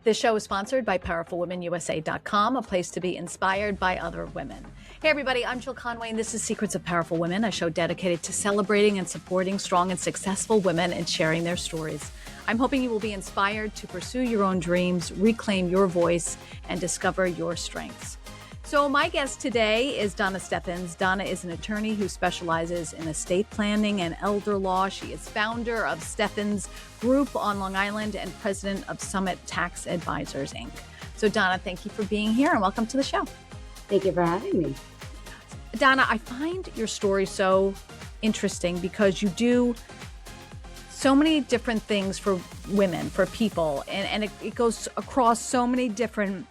This show is sponsored by PowerfulWomenUSA.com, a place to be inspired by other women. Hey everybody, I'm Jill Conway and this is Secrets of Powerful Women, a show dedicated to celebrating and supporting strong and successful women and sharing their stories. I'm hoping you will be inspired to pursue your own dreams, reclaim your voice, and discover your strengths. So my guest today is Donna Stefans. Donna is an attorney who specializes in estate planning and elder law. She is founder of Stefans Group on Long Island and president of Summit Tax Advisors, Inc. So Donna, thank you for being here and welcome to the show. Thank you for having me. Donna, I find your story so interesting because you do so many different things for women, for people, and it goes across so many different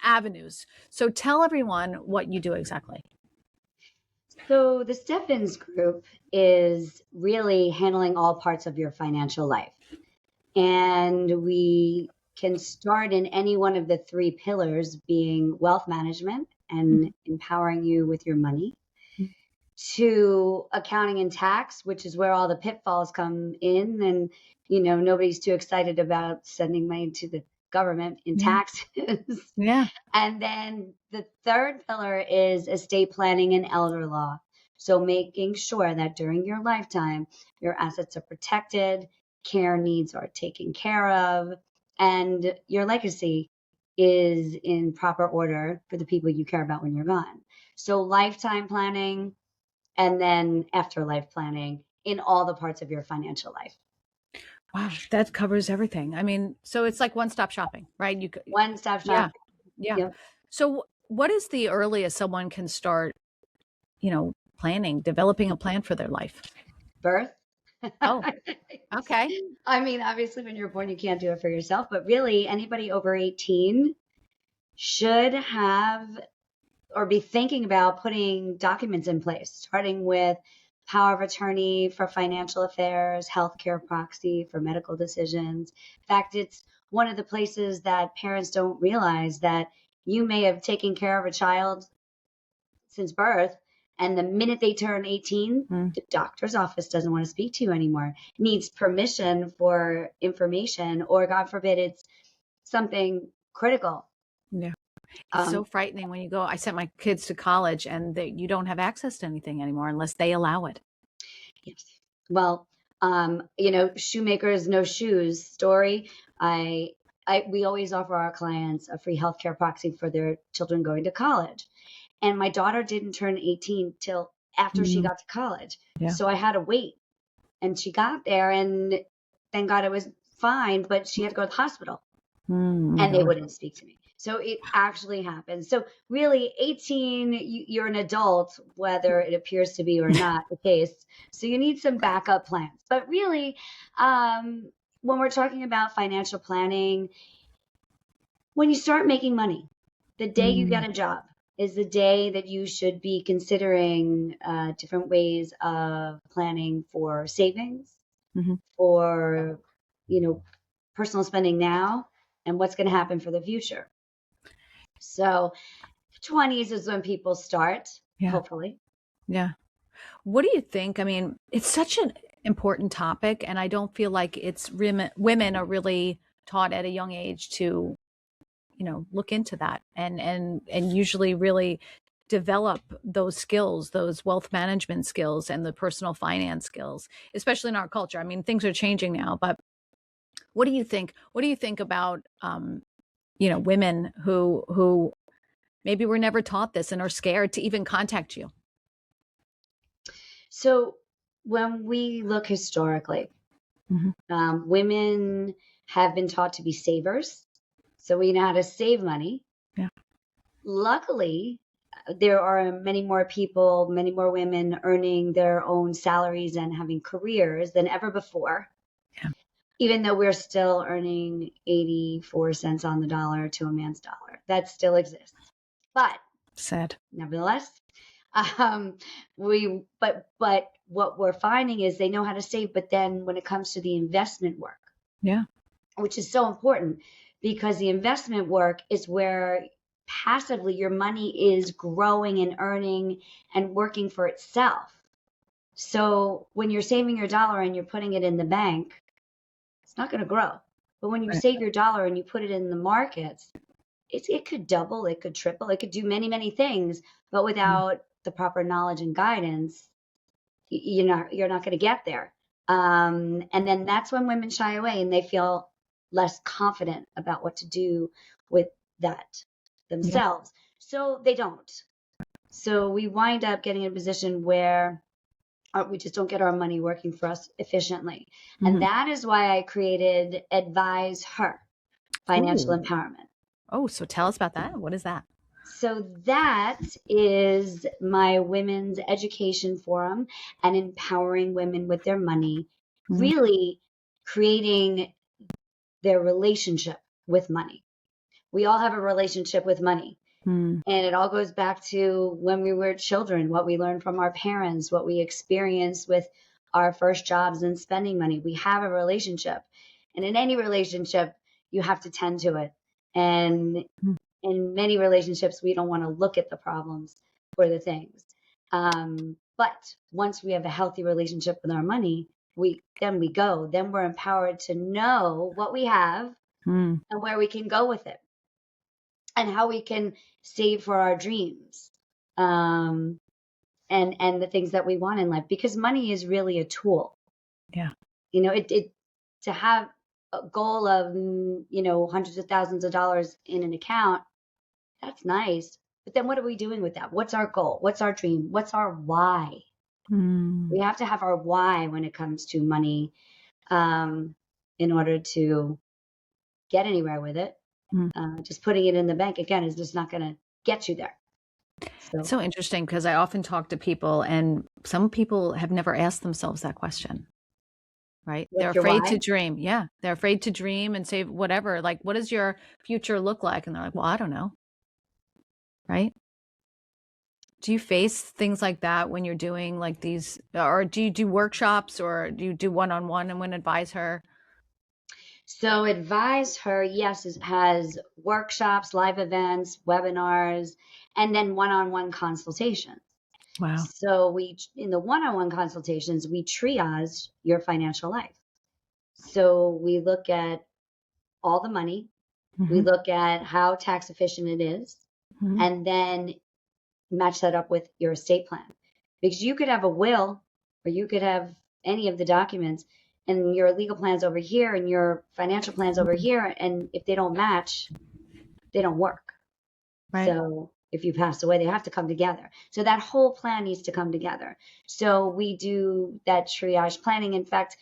avenues. So tell everyone what you do exactly. So the Stefans Group is really handling all parts of your financial life. And we can start in any one of the three pillars, being wealth management and empowering you with your money, to accounting and tax, which is where all the pitfalls come in. And, nobody's too excited about sending money to the government in taxes. Yeah. And then the third pillar is estate planning and elder law. So making sure that during your lifetime, your assets are protected, care needs are taken care of, and your legacy is in proper order for the people you care about when you're gone. So lifetime planning and then afterlife planning in all the parts of your financial life. Wow, that covers everything. I mean, so it's like one-stop shopping, right? One-stop shopping. Yeah. Yep. So what is the earliest someone can start, developing a plan for their life? Birth. Oh, okay. I mean, obviously when you're born, you can't do it for yourself, but really anybody over 18 should have or be thinking about putting documents in place, starting with power of attorney for financial affairs, healthcare proxy for medical decisions. In fact, it's one of the places that parents don't realize that you may have taken care of a child since birth, and the minute they turn 18, the doctor's office doesn't want to speak to you anymore, needs permission for information, or God forbid, it's something critical. Yeah. It's so frightening when you go, I sent my kids to college and you don't have access to anything anymore unless they allow it. Yes. Well, shoemakers, no shoes story. We always offer our clients a free healthcare proxy for their children going to college. And my daughter didn't turn 18 till after she got to college. Yeah. So I had to wait. And she got there and thank God it was fine, but she had to go to the hospital and they wouldn't speak to me. So it actually happened. So really 18, you're an adult, whether it appears to be or not the case. So you need some backup plans. But really, when we're talking about financial planning, when you start making money, the day you get a job is the day that you should be considering different ways of planning for savings, for, personal spending now, and what's going to happen for the future. So 20s is when people start, hopefully. Yeah. What do you think? I mean, it's such an important topic, and I don't feel like women are really taught at a young age to, look into that and usually really develop those skills, those wealth management skills and the personal finance skills, especially in our culture. I mean, things are changing now, but what do you think? What do you think about, women who maybe were never taught this and are scared to even contact you? So when we look historically, women have been taught to be savers. So we know how to save money. Yeah. Luckily, there are many more people, many more women earning their own salaries and having careers than ever before. Yeah. Even though we're still earning 84 cents on the dollar to a man's dollar. That still exists. But sad. Nevertheless, but what we're finding is they know how to save, but then when it comes to the investment work, which is so important because the investment work is where passively your money is growing and earning and working for itself. So when you're saving your dollar and you're putting it in the bank, it's not going to grow. But when you Right. save your dollar and you put it in the markets, it could double, it could triple, it could do many, many things. But Mm. without the proper knowledge and guidance, you're not going to get there. And then that's when women shy away and they feel less confident about what to do with that Yeah. themselves. So they don't. So we wind up getting in a position where we just don't get our money working for us efficiently. And Mhm. that is why I created Advise Her Financial Ooh. Empowerment. Oh, so tell us about that. What is that? So that is my women's education forum and empowering women with their money, Mm. really creating their relationship with money. We all have a relationship with money. Mm. And it all goes back to when we were children, what we learned from our parents, what we experienced with our first jobs and spending money. We have a relationship. And in any relationship, you have to tend to it. And Mm. in many relationships, we don't want to look at the problems or the things. But once we have a healthy relationship with our money, then we go. Then we're empowered to know what we have Mm. and where we can go with it and how we can save for our dreams. And the things that we want in life, because money is really a tool. Yeah. It to have a goal of hundreds of thousands of dollars in an account, that's nice. But then what are we doing with that? What's our goal? What's our dream? What's our why? We Mm. have to have our why when it comes to money, in order to get anywhere with it. Mm. Just putting it in the bank again is just not going to get you there. It's So so interesting because I often talk to people, and some people have never asked themselves that question, right? They're what's your afraid to why? dream. Yeah. They're afraid to dream and say whatever, like, what does your future look like? And they're like, well, I don't know. Right. Do you face things like that when you're doing like these, or do you do workshops, or do you do one-on-one and when advise her? So Advise Her, yes, has workshops, live events, webinars, and then one-on-one consultations. Wow. So in the one-on-one consultations, we triage your financial life. So we look at all the money, we Hmm. look at how tax efficient it is, Hmm. and then match that up with your estate plan. Because you could have a will or you could have any of the documents and your legal plans over here and your financial plans over here. And if they don't match, they don't work. Right. So if you pass away, they have to come together. So that whole plan needs to come together. So we do that triage planning. In fact,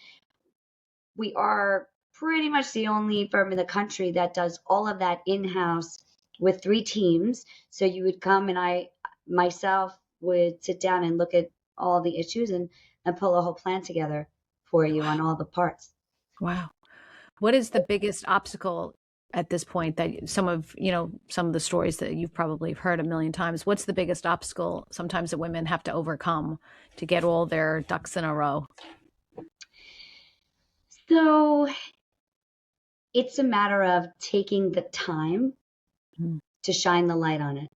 we are pretty much the only firm in the country that does all of that in-house with 3 teams. So you would come and I myself would sit down and look at all the issues and pull a whole plan together for you on all the parts. Wow. What is the biggest obstacle at this point that some of the stories that you've probably heard a million times? What's the biggest obstacle sometimes that women have to overcome to get all their ducks in a row? So it's a matter of taking the time Mm. to shine the light on it.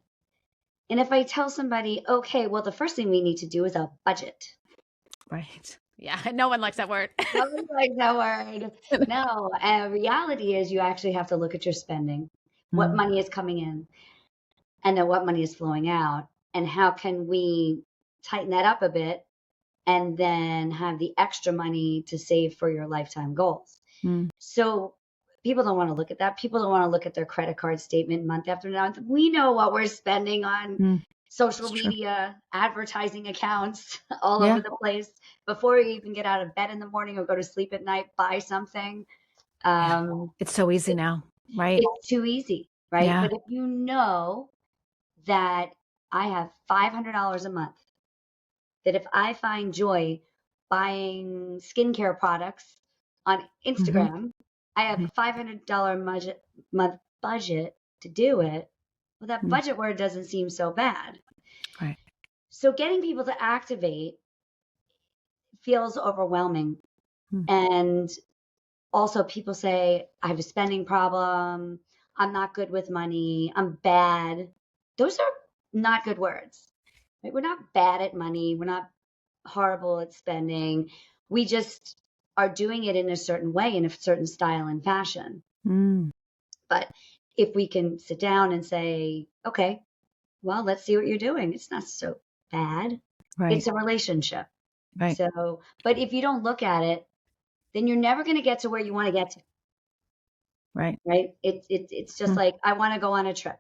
And if I tell somebody, okay, well, the first thing we need to do is a budget. Right. Yeah. No one likes that word. Nobody likes that word. No, reality is you actually have to look at your spending, what Mm. money is coming in, and then what money is flowing out, and how can we tighten that up a bit and then have the extra money to save for your lifetime goals. Mm. So people don't want to look at that. People don't want to look at their credit card statement month after month. We know what we're spending on Mm. social It's true. media, advertising accounts all over Yeah. the place. Before you even get out of bed in the morning or go to sleep at night, buy something. Yeah. Um, It's so easy now. Right. it's too easy, right? Yeah. But if you know that I have $500 a month, that if I find joy buying skincare products on Hmm. Instagram, I have a $500 month budget to do it. Well, that Mm. budget word doesn't seem so bad. Right. So getting people to activate feels overwhelming. Mm. And also people say, I have a spending problem. I'm not good with money. I'm bad. Those are not good words. Right? We're not bad at money. We're not horrible at spending. We just are doing it in a certain way, in a certain style and fashion. Mm. But if we can sit down and say, okay, well, let's see what you're doing. It's not so bad. Right. It's a relationship. Right. So, but if you don't look at it, then you're never going to get to where you want to get to. Right. Right. It's just like, I want to go on a trip.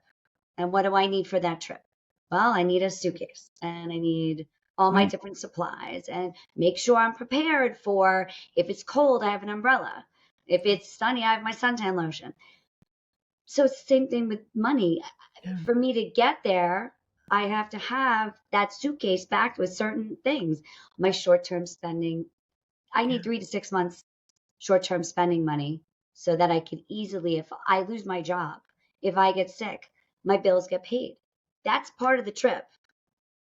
And what do I need for that trip? Well, I need a suitcase and I need all my Right. different supplies, and make sure I'm prepared for, if it's cold, I have an umbrella. If it's sunny, I have my suntan lotion. So it's the same thing with money. Yeah. For me to get there, I have to have that suitcase packed with certain things. My short-term spending, I need 3 to 6 months short-term spending money so that I could easily, if I lose my job, if I get sick, my bills get paid. That's part of the trip,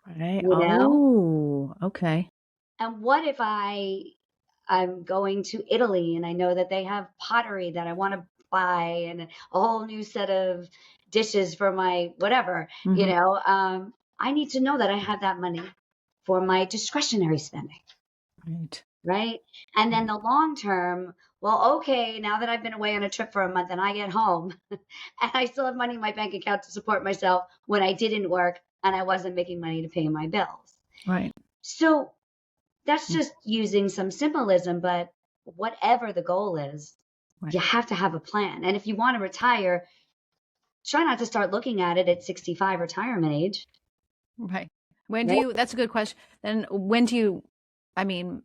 Right. you know? Oh, okay. And what if I'm going to Italy and I know that they have pottery that I want to buy and a whole new set of dishes for my whatever, you Mhm. know? I need to know that I have that money for my discretionary spending. Right. Right. And then the long term, well, okay, now that I've been away on a trip for a month and I get home and I still have money in my bank account to support myself when I didn't work and I wasn't making money to pay my bills. Right. So that's Mm. just using some symbolism, but whatever the goal is, Right. you have to have a plan. And if you want to retire, try not to start looking at it at 65 retirement age. Right. When do Right. you, that's a good question. Then when do you, I mean,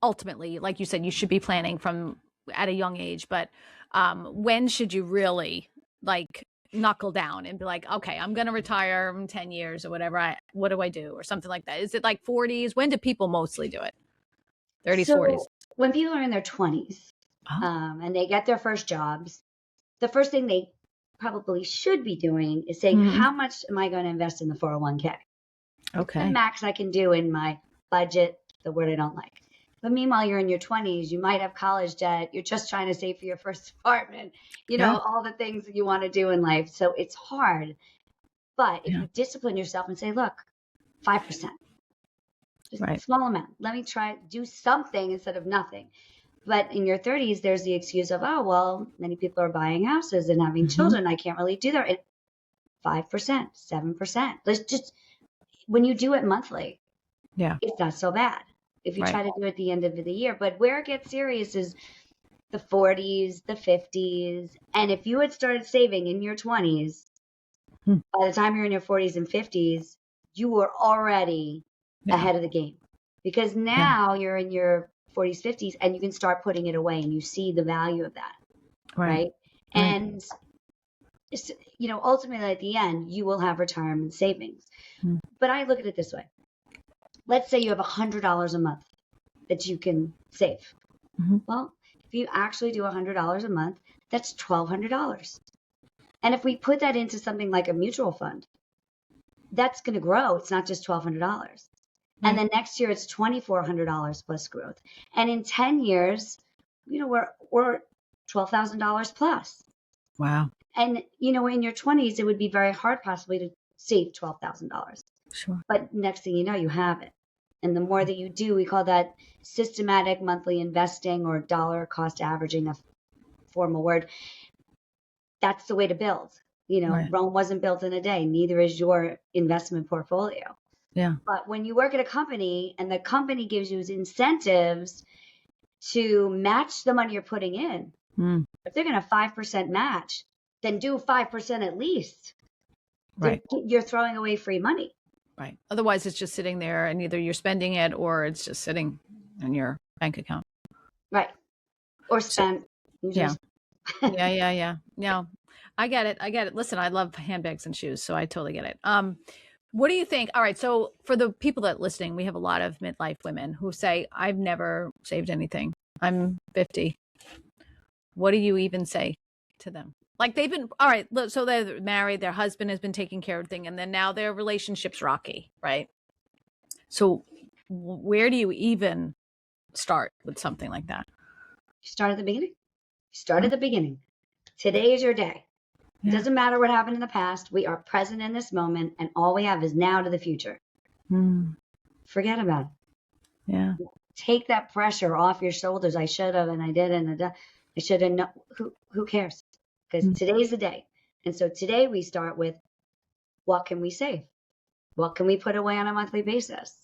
ultimately, like you said, you should be planning from at a young age, but when should you really like knuckle down and be like, okay, I'm going to retire in 10 years or whatever. What do I do? Or something like that. Is it like 40s? When do people mostly do it? 30s, 40s? So when people are in their 20s, Oh, and they get their first jobs, the first thing they probably should be doing is saying, Mhm. how much am I going to invest in the 401k? What's the Okay. max I can do in my budget, the word I don't like. But meanwhile, you're in your 20s, you might have college debt, you're just trying to save for your first apartment, you know, Yeah. all the things that you want to do in life. So it's hard. But if Yeah. you discipline yourself and say, look, 5%, just a Right. small amount, let me try, do something instead of nothing. But in your 30s, there's the excuse of, oh, well, many people are buying houses and having Mhm. children. I can't really do that. 5%, 7%. Let's just, when you do it monthly, Yeah. it's not so bad if you Right. try to do it at the end of the year. But where it gets serious is the 40s, the 50s. And if you had started saving in your 20s, Hmm. by the time you're in your 40s and 50s, you were already Yeah. ahead of the game, because now you're in your 40s, 50s, and you can start putting it away and you see the value of that. Right. Right. Right. And, you know, ultimately at the end, you will have retirement savings. Hmm. But I look at it this way. Let's say you have $100 a month that you can save. Mhm. Well, if you actually do $100 a month, that's $1,200. And if we put that into something like a mutual fund, that's going to grow. It's not just $1,200. And Right. then next year it's $2,400 plus growth. And in 10 years, you know, we're $12,000 plus. Wow. And, you know, in your 20s, it would be very hard possibly to save $12,000. Sure. But next thing you know, you have it. And the more that you do, we call that systematic monthly investing, or dollar cost averaging, a formal word. That's the way to build. You know, Right. Rome wasn't built in a day, neither is your investment portfolio. Yeah. But when you work at a company and the company gives you incentives to match the money you're putting in, Mm. if they're going to 5% match, then do 5% at least. Right. You're throwing away free money. Right. Otherwise, it's just sitting there, and either you're spending it or it's just sitting in your bank account. Right. Or So, spent. yeah. Yeah. No, I get it. I get it. Listen, I love handbags and shoes, so I totally get it. What do you think? All right. So for the people that are listening, we have a lot of midlife women who say, I've never saved anything. I'm 50. What do you even say to them? Like, they've been, all right, so they're married, their husband has been taking care of things, and then now their relationship's rocky, right? So where do you even start with something like that? Start at the beginning. Start at the beginning. Today is your day. It Yeah. doesn't matter what happened in the past. We are present in this moment, and all we have is now to the future. Mm. Forget about it. Yeah. take that pressure off your shoulders. I should have, and I didn't, and I should have known. Who cares? Because today's the day. And so today we start with, what can we save? What can we put away on a monthly basis?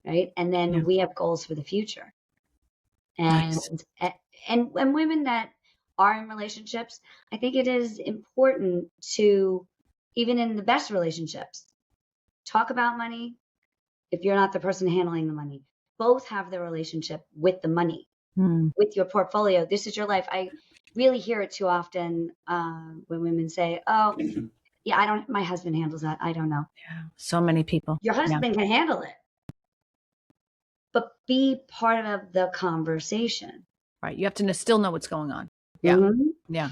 Right. And then we have goals for the future. And, Nice. and women that are in relationships, I think it is important to, even in the best relationships, talk about money. If you're not the person handling the money, both have the relationship with the money, with your portfolio. This is your life. I really hear it too often when women say, oh, yeah, my husband handles that. I don't know. Yeah. So many people. Your husband can handle it, but be part of the conversation. Right. You have to still know what's going on. Yeah. Mm-hmm. Yeah.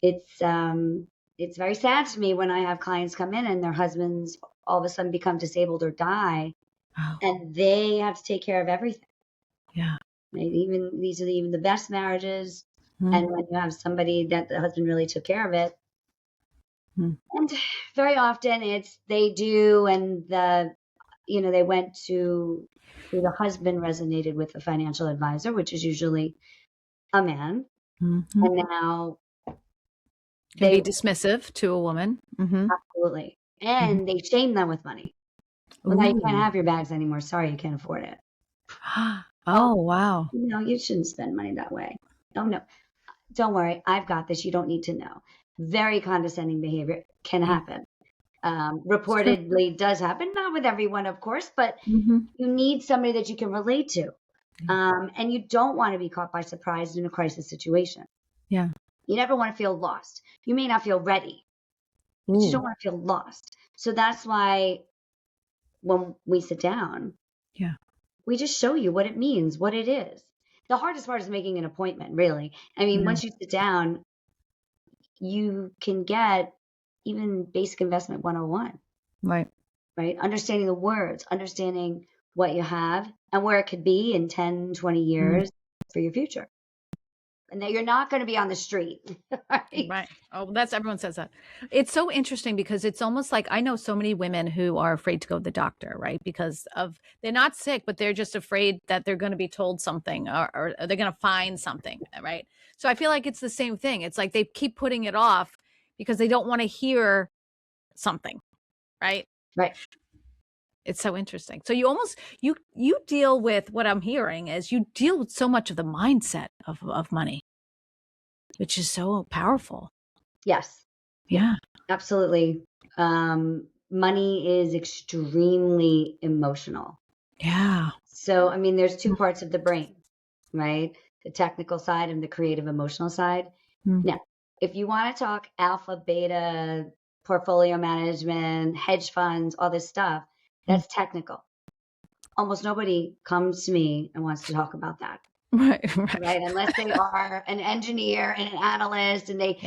It's very sad to me when I have clients come in and their husbands all of a sudden become disabled or die, and they have to take care of everything. Yeah. Right? These are even the best marriages. And when you have somebody that the husband really took care of it, and very often they do, and they went to the husband resonated with a financial advisor, which is usually a man, and now Can be dismissive to a woman. Absolutely, and they shame them with money. Well, now you can't have your bags anymore. Sorry, you can't afford it. Oh, wow. You shouldn't spend money that way. Oh, no. Don't worry. I've got this. You don't need to know. Very condescending behavior can happen. Reportedly does happen. Not with everyone, of course, but you need somebody that you can relate to. And you don't want to be caught by surprise in a crisis situation. Yeah. You never want to feel lost. You may not feel ready, but you don't want to feel lost. So that's why when we sit down, we just show you what it means, what it is. The hardest part is making an appointment, really. I mean, once you sit down, you can get even basic investment 101. Right? Understanding the words, understanding what you have and where it could be in 10, 20 years for your future. And that you're not going to be on the street. Right. Oh, everyone says that. It's so interesting because it's almost like I know so many women who are afraid to go to the doctor, right? Because they're not sick, but they're just afraid that they're going to be told something or they're going to find something, right? So I feel like it's the same thing. It's like they keep putting it off because they don't want to hear something, right? Right. It's so interesting. So you deal with, what I'm hearing is you deal with so much of the mindset of money, which is so powerful. Yes. Yeah. Absolutely. Money is extremely emotional. Yeah. So, I mean, there's two parts of the brain, right? The technical side and the creative emotional side. Now, if you want to talk alpha, beta, portfolio management, hedge funds, all this stuff, that's technical. Almost nobody comes to me and wants to talk about that. Right. Unless they are an engineer and an analyst and they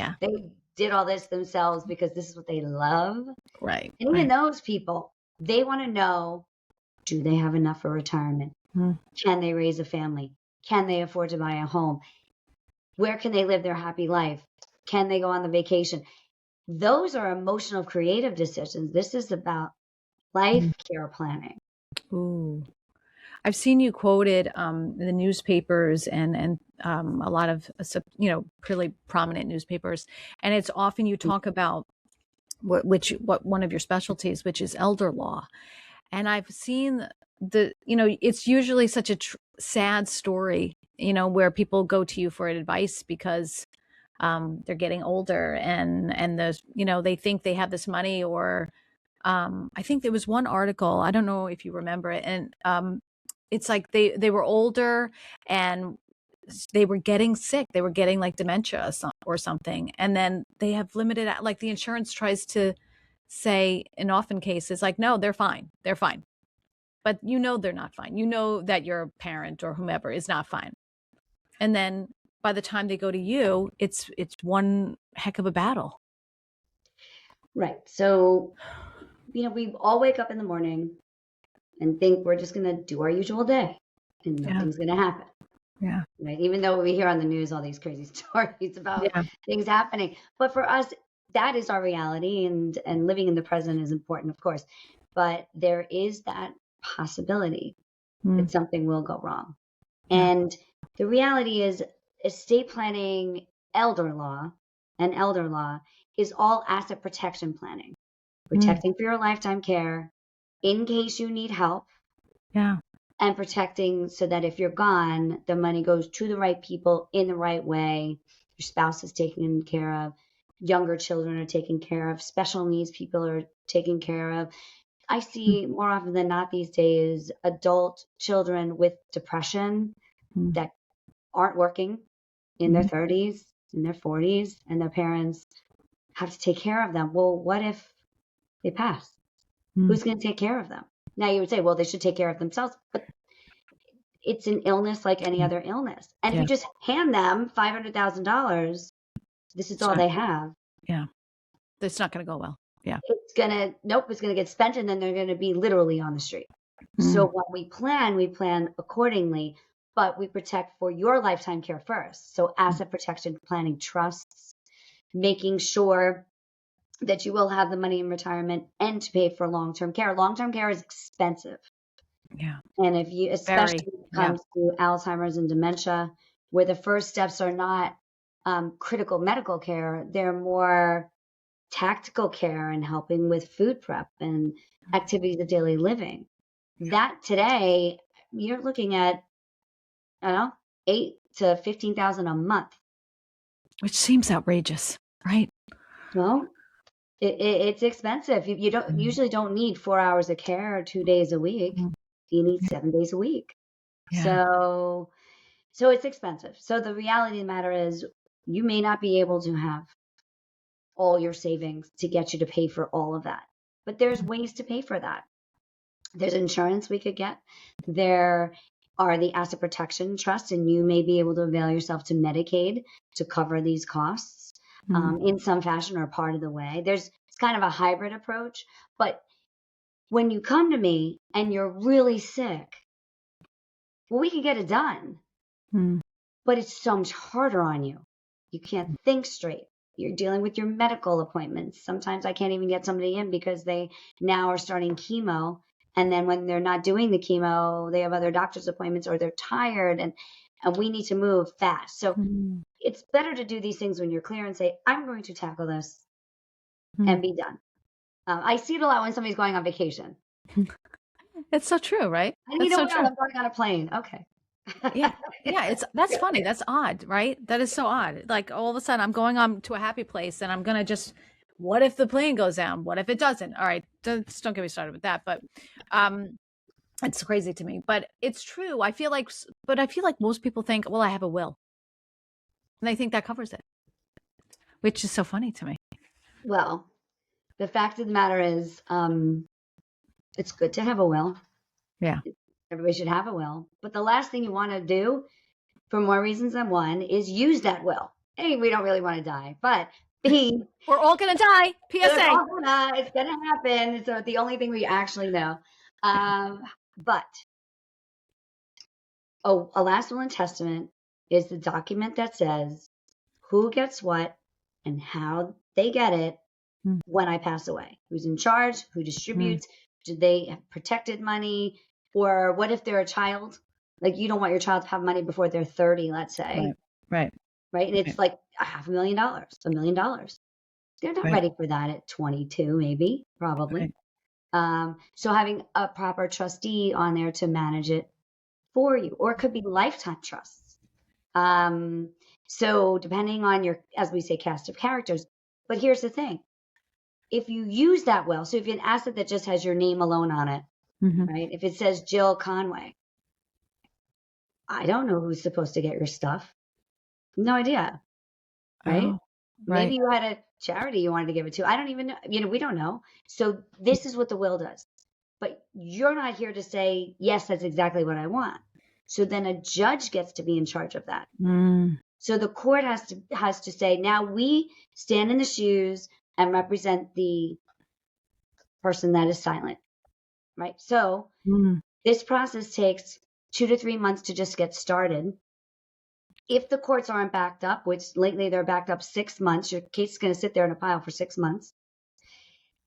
did all this themselves because this is what they love. Right. And even those people, they want to know, do they have enough for retirement? Can they raise a family? Can they afford to buy a home? Where can they live their happy life? Can they go on the vacation? Those are emotional, creative decisions. This is about life care planning. Ooh. I've seen you quoted in the newspapers and a lot of really prominent newspapers, and it's often you talk about what one of your specialties, which is elder law, and I've seen it's usually such a sad story, where people go to you for advice because they're getting older and they think they have this money, or I think there was one article, I don't know if you remember it, and it's like they were older and they were getting sick. They were getting like dementia or something. And then they have limited, like the insurance tries to say in often cases, like, no, they're fine. They're fine. But they're not fine. That your parent or whomever is not fine. And then by the time they go to you, it's one heck of a battle. Right. So, we all wake up in the morning and think we're just going to do our usual day and nothing's going to happen. Yeah. Right. Even though we hear on the news all these crazy stories about things happening. But for us, that is our reality, and living in the present is important, of course. But there is that possibility that something will go wrong. And the reality is estate planning, elder law, and elder law is all asset protection planning, protecting for your lifetime care in case you need help. Yeah. And protecting so that if you're gone, the money goes to the right people in the right way. Your spouse is taken care of. Younger children are taken care of. Special needs people are taken care of. I see more often than not these days adult children with depression that aren't working in their 30s, in their 40s, and their parents have to take care of them. Well, what if they pass? Who's going to take care of them? Now you would say, well, they should take care of themselves, but it's an illness like any other illness. And if you just hand them $500,000, this is all they have. Yeah. It's not going to go well. Yeah. It's going to get spent and then they're going to be literally on the street. So when we plan accordingly, but we protect for your lifetime care first. So asset protection planning, trusts, making sure that you will have the money in retirement and to pay for long-term care. Long-term care is expensive. Yeah. And if you, especially when it comes to Alzheimer's and dementia, where the first steps are not critical medical care, they're more tactical care and helping with food prep and activities of daily living. That today, you're looking at, I don't know, 8 to 15,000 a month. Which seems outrageous, right? Well, it's expensive. You don't usually don't need 4 hours of care 2 days a week. You need 7 days a week. So it's expensive. So the reality of the matter is you may not be able to have all your savings to get you to pay for all of that. But there's ways to pay for that. There's insurance we could get. There are the asset protection trusts, and you may be able to avail yourself to Medicaid to cover these costs in some fashion or part of the way. It's kind of a hybrid approach. But when you come to me and you're really sick, well, we can get it done. But it's so much harder on you. You can't think straight. You're dealing with your medical appointments. Sometimes I can't even get somebody in because they now are starting chemo. And then when they're not doing the chemo, they have other doctor's appointments or they're tired and we need to move fast. So it's better to do these things when you're clear and say, I'm going to tackle this and be done. I see it a lot when somebody's going on vacation. It's so true, right? And you know what? I'm going on a plane. Okay. Yeah. That's funny. That's odd, right? That is so odd. Like all of a sudden I'm going on to a happy place and I'm going to what if the plane goes down? What if it doesn't? All right. Don't get me started with that. But, it's crazy to me, but it's true. I feel like most people think, well, I have a will. And they think that covers it, which is so funny to me. Well, the fact of the matter is, it's good to have a will. Yeah. Everybody should have a will. But the last thing you want to do, for more reasons than one, is use that will. A, we don't really want to die. But B, we're all going to die. PSA. It's going to happen. So the only thing we actually know. But a last will and testament is the document that says who gets what and how they get it when I pass away. Who's in charge? Who distributes? Do they have protected money? Or what if they're a child? Like you don't want your child to have money before they're 30, let's say. Right. And it's like $500,000, $1 million. They're not ready for that at 22, maybe, probably. So having a proper trustee on there to manage it for you, or it could be lifetime trusts. So depending on your, as we say, cast of characters. But here's the thing. If you use that will, so if you have an asset that just has your name alone on it, right? If it says Jill Conway, I don't know who's supposed to get your stuff. No idea. Right? Oh, right. Maybe you had a charity you wanted to give it to. I don't even know. We don't know. So this is what the will does. But you're not here to say, yes, that's exactly what I want. So then a judge gets to be in charge of that. So the court has to say, now we stand in the shoes and represent the person that is silent. Right? So this process takes 2 to 3 months to just get started. If the courts aren't backed up, which lately they're backed up 6 months, your case is going to sit there in a pile for 6 months.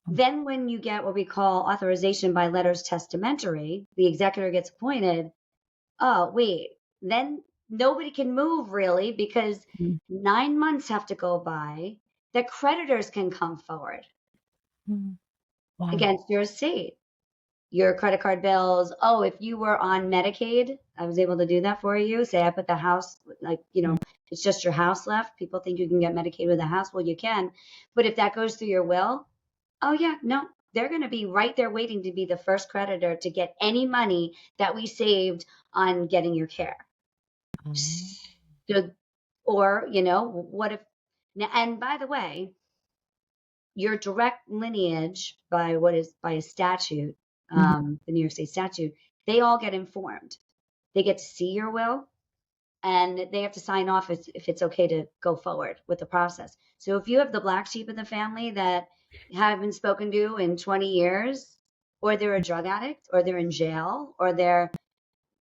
Then when you get what we call authorization by letters testamentary, the executor gets appointed. Oh, wait, then nobody can move really, because 9 months have to go by that creditors can come forward Wow. against your estate. Your credit card bills. Oh, if you were on Medicaid, I was able to do that for you. Say I put the house, like, it's just your house left. People think you can get Medicaid with a house. Well, you can. But if that goes through your will, oh, yeah, no, they're going to be right there waiting to be the first creditor to get any money that we saved on getting your care. So, or, what if, and by the way, your direct lineage by a statute, the New York State statute, they all get informed. They get to see your will, and they have to sign off if it's okay to go forward with the process. So if you have the black sheep of the family that haven't spoken to in 20 years, or they're a drug addict, or they're in jail, or they're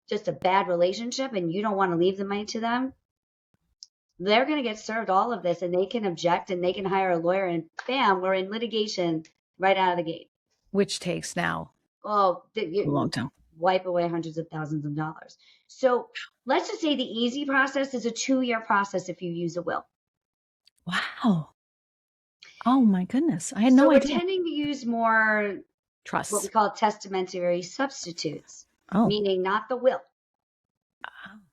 just a bad relationship and you don't want to leave the money to them, they're going to get served all of this, and they can object, and they can hire a lawyer, and bam, we're in litigation right out of the gate. Which takes now a long time. Wipe away hundreds of thousands of dollars. So let's just say the easy process is a 2-year process if you use a will. Wow. Oh my goodness. I had no idea. So we're tending to use more Trusts. what we call testamentary substitutes, meaning not the will.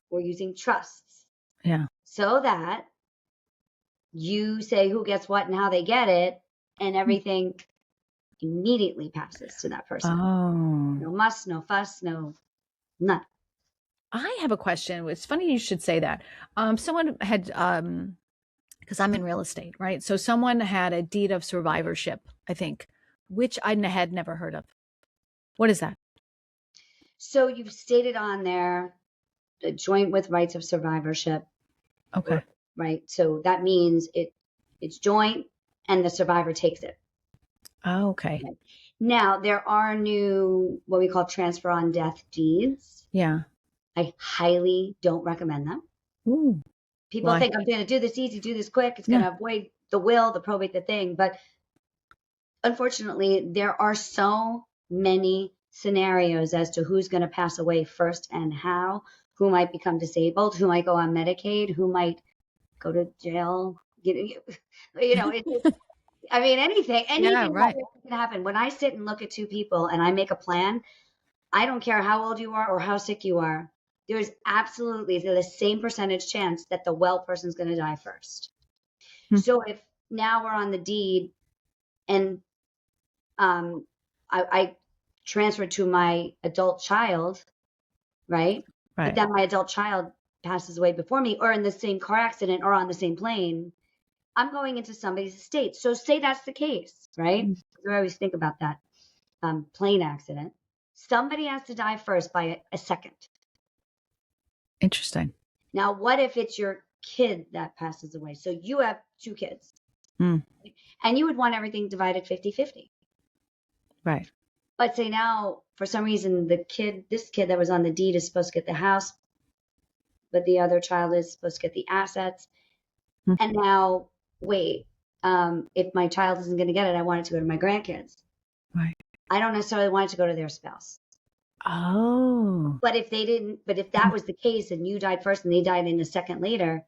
We're using trusts. Yeah. So that you say who gets what and how they get it, and everything immediately passes to that person. Oh. No muss, no fuss, no none. I have a question. It's funny you should say that. Someone had, because I'm in real estate, right? So someone had a deed of survivorship, I think, which I had never heard of. What is that? So you've stated on there a joint with rights of survivorship. Okay. Right. So that means it's joint and the survivor takes it. Oh, okay. Right. Now there are new, what we call transfer on death deeds. Yeah. I highly don't recommend them. Ooh. People Why? think I'm going to do this easy, do this quick. It's going to avoid the will, the probate, the thing. But unfortunately, there are so many scenarios as to who's going to pass away first and how, who might become disabled, who might go on Medicaid, who might go to jail. I mean, anything right. can happen. When I sit and look at two people and I make a plan, I don't care how old you are or how sick you are. There's absolutely the same percentage chance that the well person's going to die first. So if now we're on the deed and I transfer to my adult child, right? But then my adult child passes away before me, or in the same car accident, or on the same plane, I'm going into somebody's estate. So say that's the case, right? I always think about that plane accident. Somebody has to die first by a second. Interesting. Now, what if it's your kid that passes away? So you have 2 kids. And you would want everything divided 50-50. Right. But say now, for some reason, this kid that was on the deed is supposed to get the house, but the other child is supposed to get the assets. And now, wait, if my child isn't going to get it, I want it to go to my grandkids. Right. I don't necessarily want it to go to their spouse. Oh. But if that was the case and you died first and they died in a second later,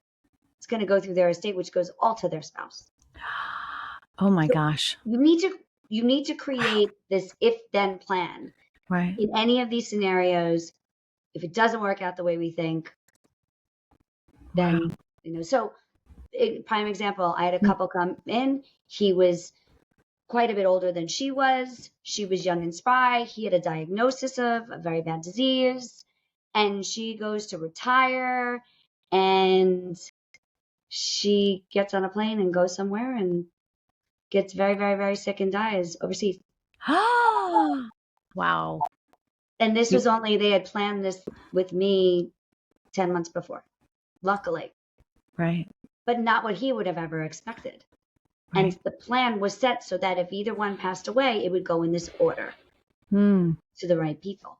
it's going to go through their estate, which goes all to their spouse. Oh my gosh. You need to create this if-then plan. Right. In any of these scenarios, if it doesn't work out the way we think, then, so prime example, I had a couple come in. He was quite a bit older than she was. She was young and spry. He had a diagnosis of a very bad disease, and she goes to retire, and she gets on a plane and goes somewhere and gets very, very, very sick and dies overseas. Wow. And this was they had planned this with me 10 months before, luckily. Right. But not what he would have ever expected. Right. And the plan was set so that if either one passed away, it would go in this order to the right people.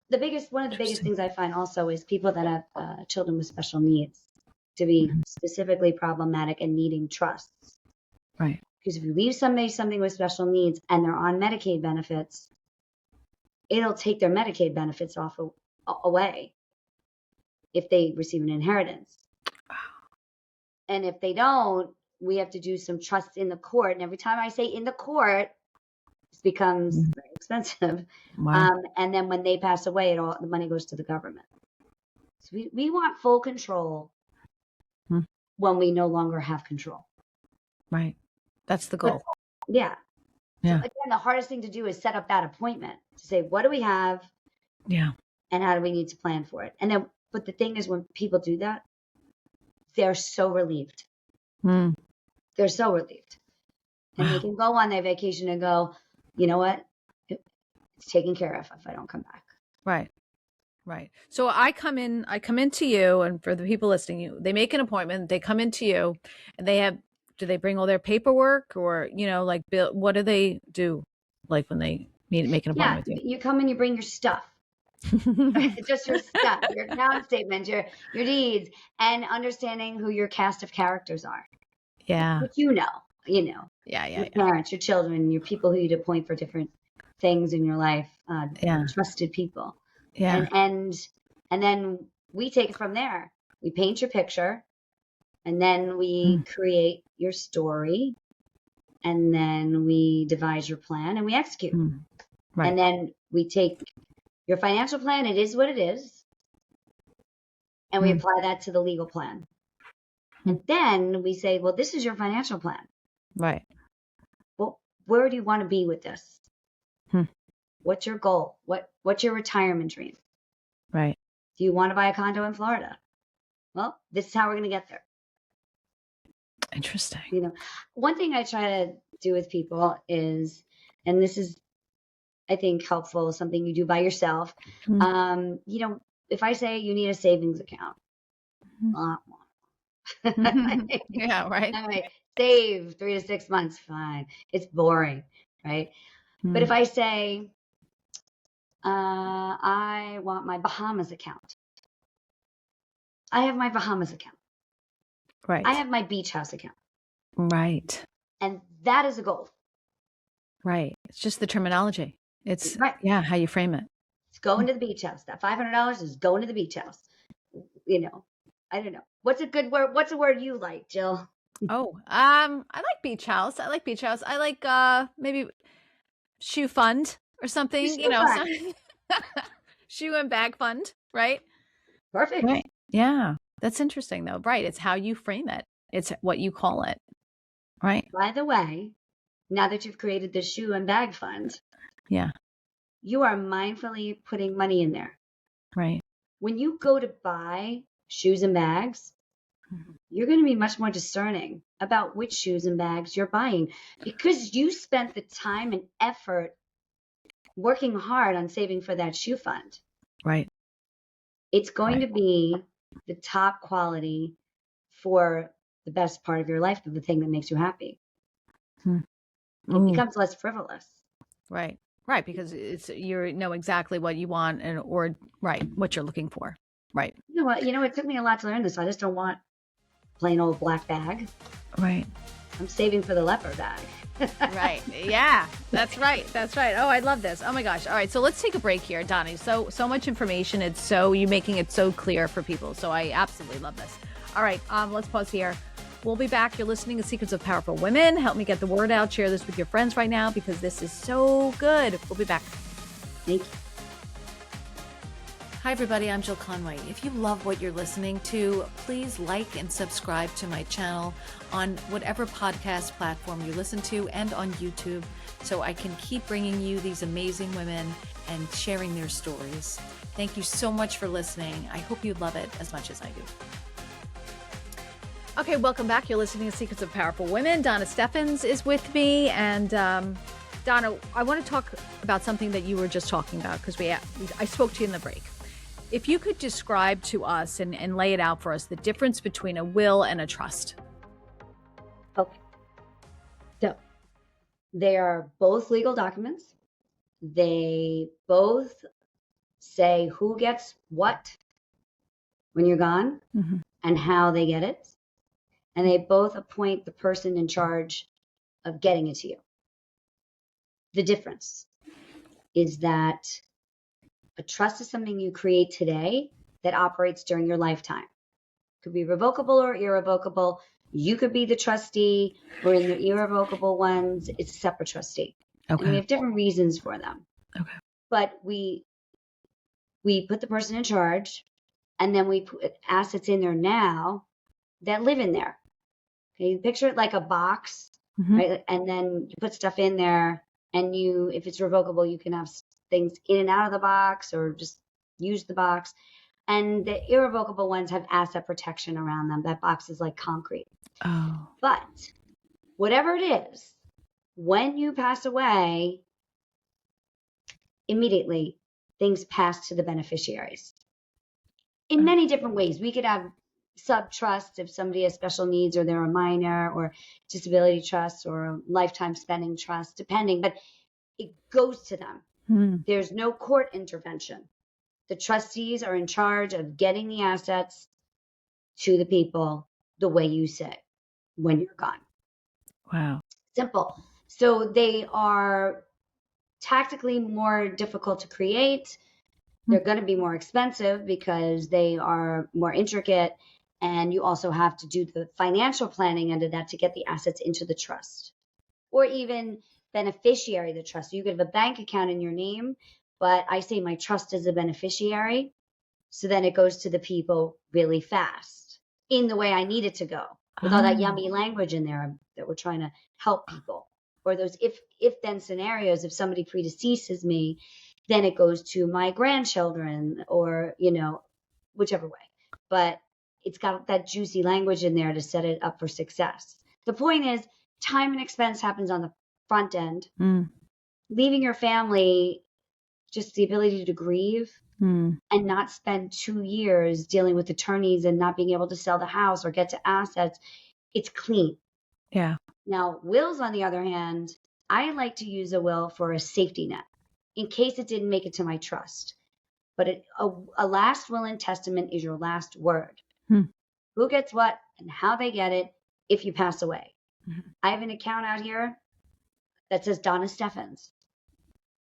One of the biggest things I find also is people that have children with special needs to be specifically problematic and needing trusts. Right. Because if you leave something with special needs and they're on Medicaid benefits, it'll take their Medicaid benefits away. if they receive an inheritance. And if they don't, we have to do some trust in the court. And every time I say in the court, it becomes very expensive. Wow. And then when they pass away, the money goes to the government. So we want full control when we no longer have control. Right. That's the goal. Yeah. Yeah. So again, the hardest thing to do is set up that appointment to say, what do we have? Yeah. And how do we need to plan for it? And then, but the thing is, when people do that, they're so relieved. They're so relieved. And they can go on their vacation and go, you know what? It's taken care of if I don't come back. Right. Right. So I come into you, and for the people listening, they make an appointment, they come into you, and do they bring all their paperwork, or, like, what do they do? Like when they make an appointment with you? You come and you bring your stuff. Just your stuff, your account statements, your deeds, and understanding who your cast of characters are. Yeah. Which your parents, your children, your people who you'd appoint for different things in your life, trusted people. Yeah. And then we take it from there. We paint your picture, and then we create your story, and then we devise your plan and we execute. Right. And then we take your financial plan, it is what it is, and we apply that to the legal plan. And then we say, well, this is your financial plan. Right. Well, where do you want to be with this? What's your goal? What's your retirement dream? Right. Do you want to buy a condo in Florida? Well, this is how we're going to get there. Interesting. One thing I try to do with people is, and this is, I think, helpful, something you do by yourself. If I say you need a savings account, yeah, right. I mean, save 3 to 6 months, fine. It's boring, right? But if I say, I want my Bahamas account, I have my Bahamas account. Right. I have my beach house account. Right. And that is a goal. Right. It's just the terminology. It's right. How you frame it. It's going to the beach house. That $500 is going to the beach house. I don't know. What's a good word? What's a word you like, Jill? Oh, I like beach house. I like maybe shoe fund or something, shoe and bag fund, right? Perfect. Right. Yeah. That's interesting though. Right. It's how you frame it. It's what you call it. Right. By the way, now that you've created the shoe and bag fund, you are mindfully putting money in there. Right. When you go to buy shoes and bags, you're going to be much more discerning about which shoes and bags you're buying, because you spent the time and effort working hard on saving for that shoe fund. Right. It's going to be the top quality for the best part of your life, the thing that makes you happy. It becomes less frivolous. Right. Right. Because you know exactly what you want what you're looking for. Right. It took me a lot to learn this. I just don't want plain old black bag. Right. I'm saving for the leopard bag. Right. Yeah, that's right. That's right. Oh, I love this. Oh my gosh. All right. So let's take a break here, Donnie. So much information. You're making it so clear for people. So I absolutely love this. All right. Let's pause here. We'll be back. You're listening to Secrets of Powerful Women. Help me get the word out. Share this with your friends right now, because this is so good. We'll be back. Thank you. Hi, everybody. I'm Jill Conway. If you love what you're listening to, please like and subscribe to my channel on whatever podcast platform you listen to, and on YouTube, so I can keep bringing you these amazing women and sharing their stories. Thank you so much for listening. I hope you love it as much as I do. Okay, welcome back. You're listening to Secrets of Powerful Women. Donna Stefans is with me. And Donna, I want to talk about something that you were just talking about, because I spoke to you in the break. If you could describe to us and lay it out for us, the difference between a will and a trust. Okay. So they are both legal documents. They both say who gets what when you're gone, and how they get it. And they both appoint the person in charge of getting it to you. The difference is that a trust is something you create today that operates during your lifetime. Could be revocable or irrevocable. You could be the trustee, or in the irrevocable ones, it's a separate trustee. And we have different reasons for them. Okay. But we put the person in charge, and then we put assets in there now that live in there. Okay, you picture it like a box, right? And then you put stuff in there, and if it's revocable, you can have things in and out of the box or just use the box. And the irrevocable ones have asset protection around them. That box is like concrete. Oh. But whatever it is, when you pass away, immediately things pass to the beneficiaries in many different ways. We could have sub-trusts if somebody has special needs, or they're a minor, or disability trusts, or a lifetime spending trust, depending, but it goes to them. There's no court intervention. The trustees are in charge of getting the assets to the people the way you say when you're gone. Wow. Simple. So they are tactically more difficult to create. They're going to be more expensive because they are more intricate. And you also have to do the financial planning under that to get the assets into the trust, or even beneficiary the trust. You could have a bank account in your name, but I say my trust is a beneficiary. So then it goes to the people really fast in the way I need it to go, with all that yummy language in there that we're trying to help people. Or those if then scenarios, if somebody predeceases me, then it goes to my grandchildren, or, whichever way. But it's got that juicy language in there to set it up for success. The point is, time and expense happens on the front end. Leaving your family just the ability to grieve and not spend 2 years dealing with attorneys and not being able to sell the house or get to assets. It's clean. Yeah. Now, wills, on the other hand, I like to use a will for a safety net in case it didn't make it to my trust. But a last will and testament is your last word. Who gets what and how they get it if you pass away. I have an account out here that says Donna Stefans.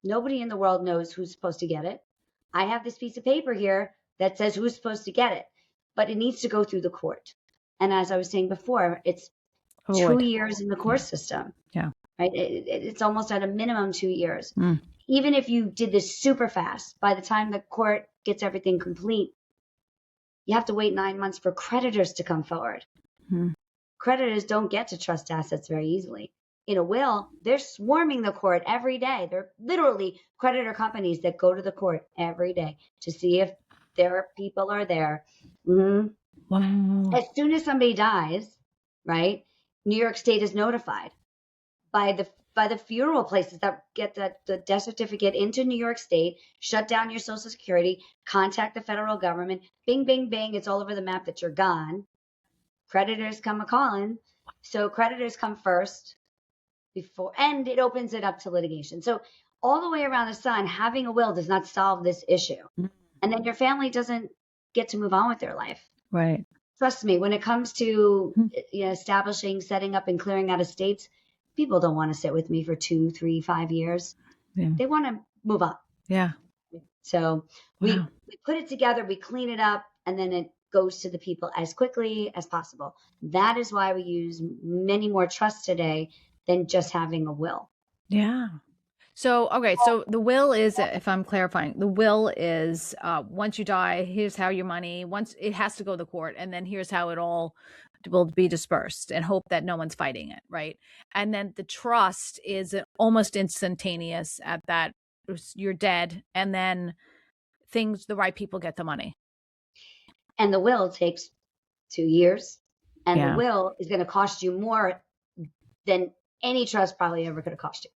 Nobody in the world knows who's supposed to get it. I have this piece of paper here that says who's supposed to get it, but it needs to go through the court. And as I was saying before, it's 2 years in the court system. Yeah. Right? It's almost at a minimum 2 years. Even if you did this super fast, by the time the court gets everything complete, you have to wait 9 months for creditors to come forward. Creditors don't get to trust assets very easily. In a will, they're swarming the court every day. They're literally creditor companies that go to the court every day to see if their people are there. Wow. As soon as somebody dies, right, New York State is notified by the funeral places that get the death certificate into New York State, shut down your Social Security, contact the federal government, bing, bing, bing, it's all over the map that you're gone. Creditors come a-calling. So creditors come first before, and it opens it up to litigation. So all the way around the sun, having a will does not solve this issue. And then your family doesn't get to move on with their life. Right. Trust me, when it comes to establishing, setting up, and clearing out estates, people don't want to sit with me for 2, 3, 5 years. Yeah. They want to move up. Yeah. So we put it together, we clean it up, and then it goes to the people as quickly as possible. That is why we use many more trusts today than just having a will. Yeah. So, okay. So the will is, if I'm clarifying, the will is once you die, here's how your money, once it has to go to the court, and then here's how it all will be dispersed, and hope that no one's fighting it. Right. And then the trust is almost instantaneous at that you're dead, and then the right people get the money. And the will takes 2 years, and the will is going to cost you more than any trust probably ever could have cost you.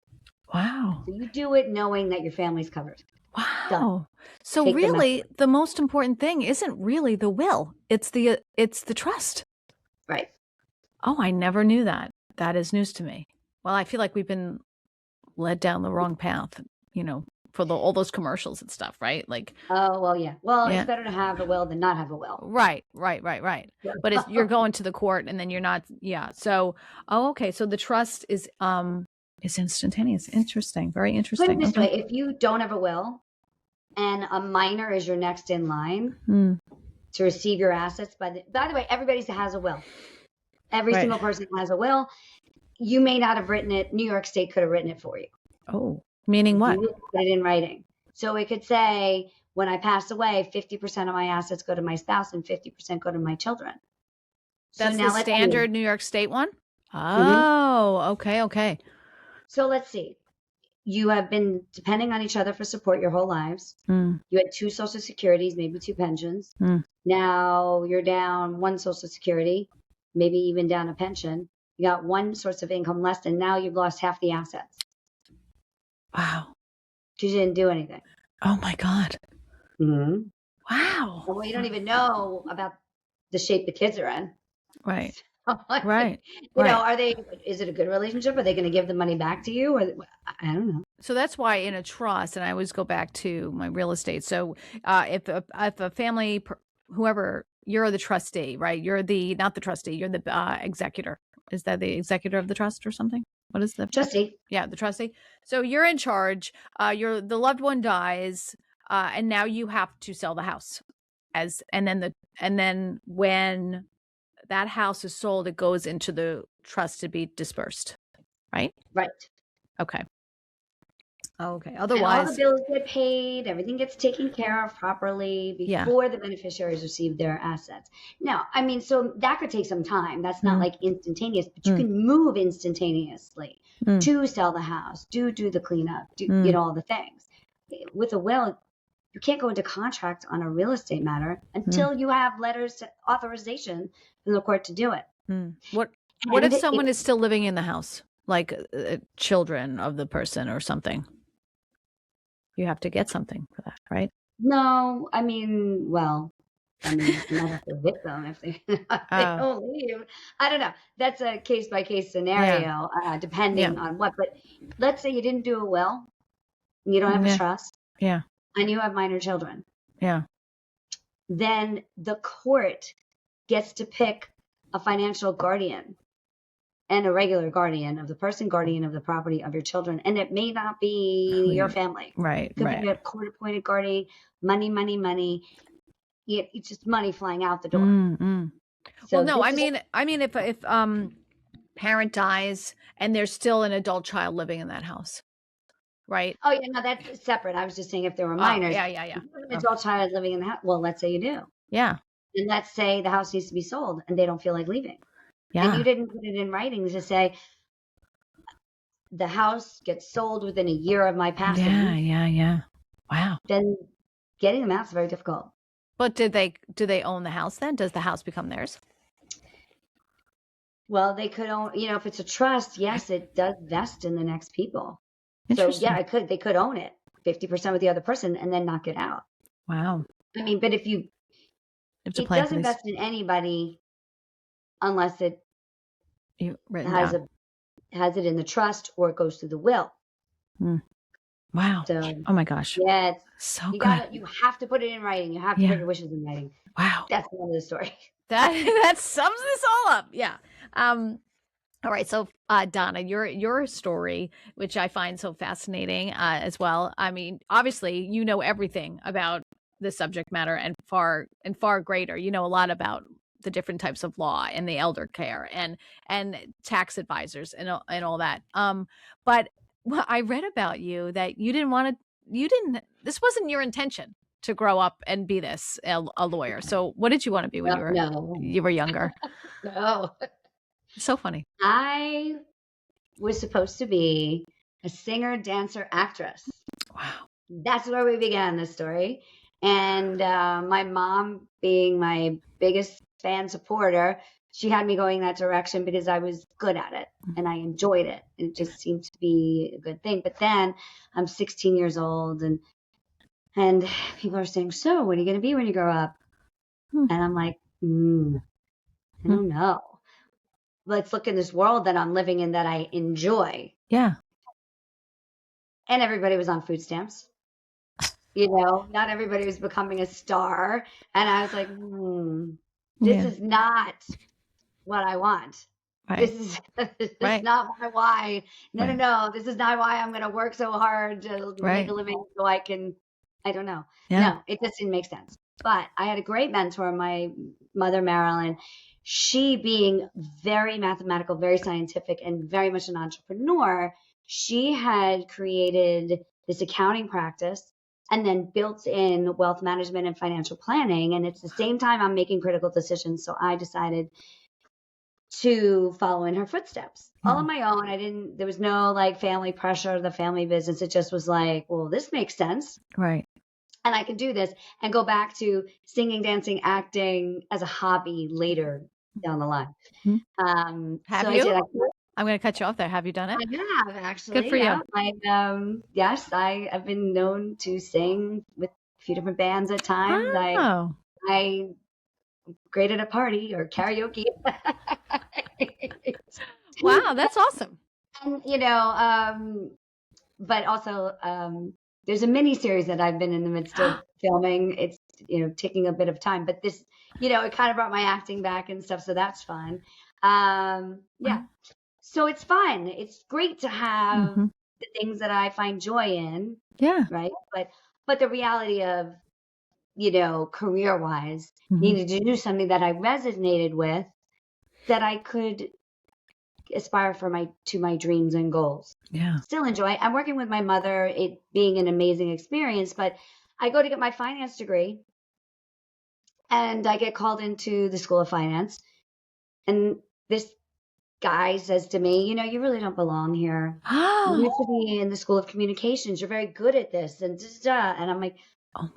Wow. So you do it knowing that your family's covered. Wow. Done. So take really the most important thing isn't really the will. It's the trust. Right. Oh, I never knew that. That is news to me. Well, I feel like we've been led down the wrong path, for all those commercials and stuff, right? Like, oh, well, yeah. Well, it's better to have a will than not have a will. Right. Yeah. But you're going to the court, and then you're not. Yeah. So, okay. So the trust is instantaneous. Interesting. Very interesting. Put it this way: if you don't have a will and a minor is your next in line Mm. to receive your assets. By the way, everybody has a will. Every Right. single person has a will. You may not have written it. New York State could have written it for you. Oh, meaning what? You put it in writing. So it could say, when I pass away, 50% of my assets go to my spouse and 50% go to my children. That's so now the standard New York State one? Mhm. Oh, okay, okay. So let's see. You have been depending on each other for support your whole lives. Mm. You had 2 Social Securities, maybe 2 pensions. Mm. Now you're down 1 Social Security, maybe even down a pension. You got 1 source of income less, and now you've lost half the assets Wow. because you didn't do anything. Oh my God. Mm-hmm. Wow. Well, you don't even know about the shape the kids are in. Right. Like, Right. You know, Right. is it a good relationship? Are they going to give the money back to you? Or I don't know. So that's why in a trust, and I always go back to my real estate. So if a family, whoever, you're the trustee, right? You're not the trustee, you're the executor. Is that the executor of the trust or something? What is the Trustee. Yeah, the trustee. So you're in charge. The loved one dies, and now you have to sell the house. And then when that house is sold, it goes into the trust to be dispersed, right? Right. Okay. Okay. And all the Otherwise, bills get paid, everything gets taken care of properly yeah. before the beneficiaries receive their assets. Now, I mean, so that could take some time. That's not like instantaneous, but you can move instantaneously to sell the house, do the cleanup, do all the things. With a will, you can't go into contract on a real estate matter until you have letters of authorization from the court to do it. What And if someone is still living in the house, like children of the person or something? You have to get something for that, right? No, I mean, well, I mean, you might have to evict them if they, if they don't leave. I don't know. That's a case by case scenario, depending on what. But let's say you didn't do it well, and you don't have a trust, Yeah. and you have minor children. Yeah. Then the court gets to pick a financial guardian and a regular guardian of the person, guardian of the property of your children. And it may not be your family. Right. It could be a court appointed guardian, money. It's just money flying out the door. Well, no, I mean, if parent dies and there's still an adult child living in that house, right? Oh yeah, no, that's separate. I was just saying if there were minors. Yeah. If you have an adult child living in the house, well, let's say you do. Yeah. And let's say the house needs to be sold and they don't feel like leaving. Yeah. And you didn't put it in writing to say the house gets sold within a year of my passing. Yeah. Wow. Then getting them out is very difficult. But do they own the house then? Does the house become theirs? Well, they could own, if it's a trust, yes, it does vest in the next people. So yeah, they could own it 50% with the other person and then knock it out. Wow. I mean, but it doesn't vest in anybody unless it has it in the trust or it goes through the will. Wow. So, oh my gosh. Yeah. So you have to put it in writing. You have to put your wishes in writing. Wow. That's the end of the story. That sums this all up. Yeah. All right. So, Donna, your story, which I find so fascinating as well. I mean, obviously, you know everything about the subject matter and far greater. You know a lot about the different types of law and the elder care and tax advisors and all that. But I read about you that this wasn't your intention to grow up and be a lawyer. So what did you want to be when you were younger? No. So funny. I was supposed to be a singer, dancer, actress. Wow. That's where we began this story. And my mom, being my biggest fan supporter, she had me going that direction because I was good at it and I enjoyed it. It just seemed to be a good thing. But then I'm 16 years old and people are saying, so what are you going to be when you grow up? And I'm like, I don't know. Let's look in this world that I'm living in that I enjoy. Yeah. And everybody was on food stamps. Not everybody was becoming a star. And I was like, this is not what I want. Right. This is not my why. No. This is not why I'm going to work so hard to make a living so I can I don't know. Yeah. No, it just didn't make sense. But I had a great mentor, my mother, Marilyn. She being very mathematical, very scientific, and very much an entrepreneur, she had created this accounting practice and then built in wealth management and financial planning. And it's the same time I'm making critical decisions. So I decided to follow in her footsteps all on my own. There was no like family pressure, the family business. It just was like, well, this makes sense. Right. And I can do this and go back to singing, dancing, acting as a hobby later down the line. Have So you? I did. I'm going to cut you off there. Have you done it? I have actually. Good for yeah. you. Yes, I have been known to sing with a few different bands at times. Oh. I great at a party or karaoke. Wow, that's awesome. And but also there's a mini series that I've been in the midst of filming. It's taking a bit of time, but this it kind of brought my acting back and stuff, so that's fun. Yeah, so it's fun. It's great to have the things that I find joy in. Yeah. Right, but the reality of career wise, needed to do something that I resonated with, that I could aspire to my dreams and goals. Yeah. Still enjoy. I'm working with my mother, it being an amazing experience, but I go to get my finance degree and I get called into the School of Finance. And this guy says to me, you really don't belong here. You need to be in the School of Communications. You're very good at this. And and I'm like, oh my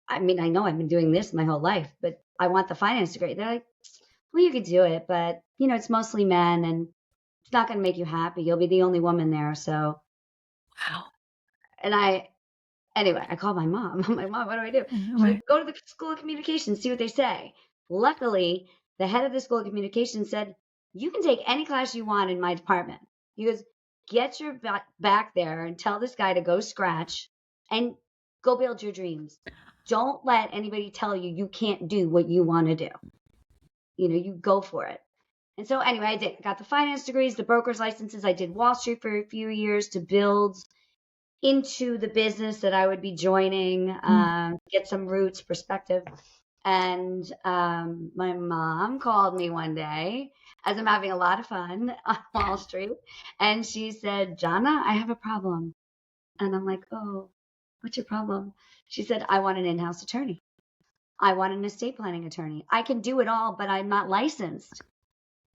I mean, I know I've been doing this my whole life, but I want the finance degree. They're like, well, you could do it, but it's mostly men and it's not going to make you happy. You'll be the only woman there. So, wow. And anyway, I called my mom. I'm like, Mom, what do I do? She's like, go to the School of Communications, see what they say. Luckily, the head of the School of Communications said, you can take any class you want in my department. He goes, get your back there and tell this guy to go scratch and go build your dreams. Don't let anybody tell you you can't do what you want to do. You go for it. And so anyway, I did. I got the finance degrees, the broker's licenses. I did Wall Street for a few years to build into the business that I would be joining, get some roots, perspective. And my mom called me one day as I'm having a lot of fun on Wall Street. And she said, Donna, I have a problem. And I'm like, oh, what's your problem? She said, I want an in-house attorney. I want an estate planning attorney. I can do it all, but I'm not licensed.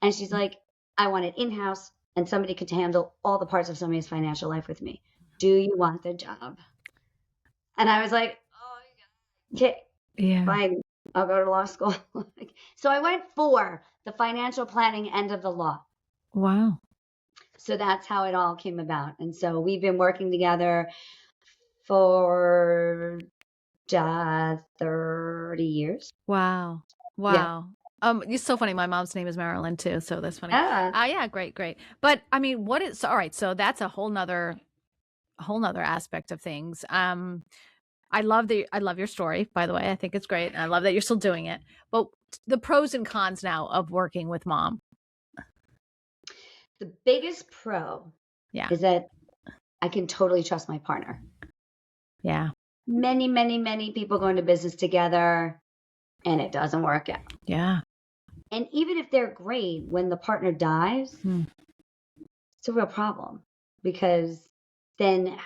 And she's like, I want it in-house and somebody could handle all the parts of somebody's financial life with me. Do you want the job? And I was like, oh, okay, fine. I'll go to law school. So I went for the financial planning end of the law. Wow. So that's how it all came about. And so we've been working together for 30 years. Wow. Wow. Yeah. It's so funny. My mom's name is Marilyn too. So that's funny. Yeah, great. But I mean, all right. So that's a whole nother aspect of things. I love your story, by the way. I think it's great. And I love that you're still doing it. But the pros and cons now of working with mom. The biggest pro is that I can totally trust my partner. Yeah. Many, many, many people go into business together and it doesn't work out. Yeah. And even if they're great, when the partner dies, it's a real problem, because then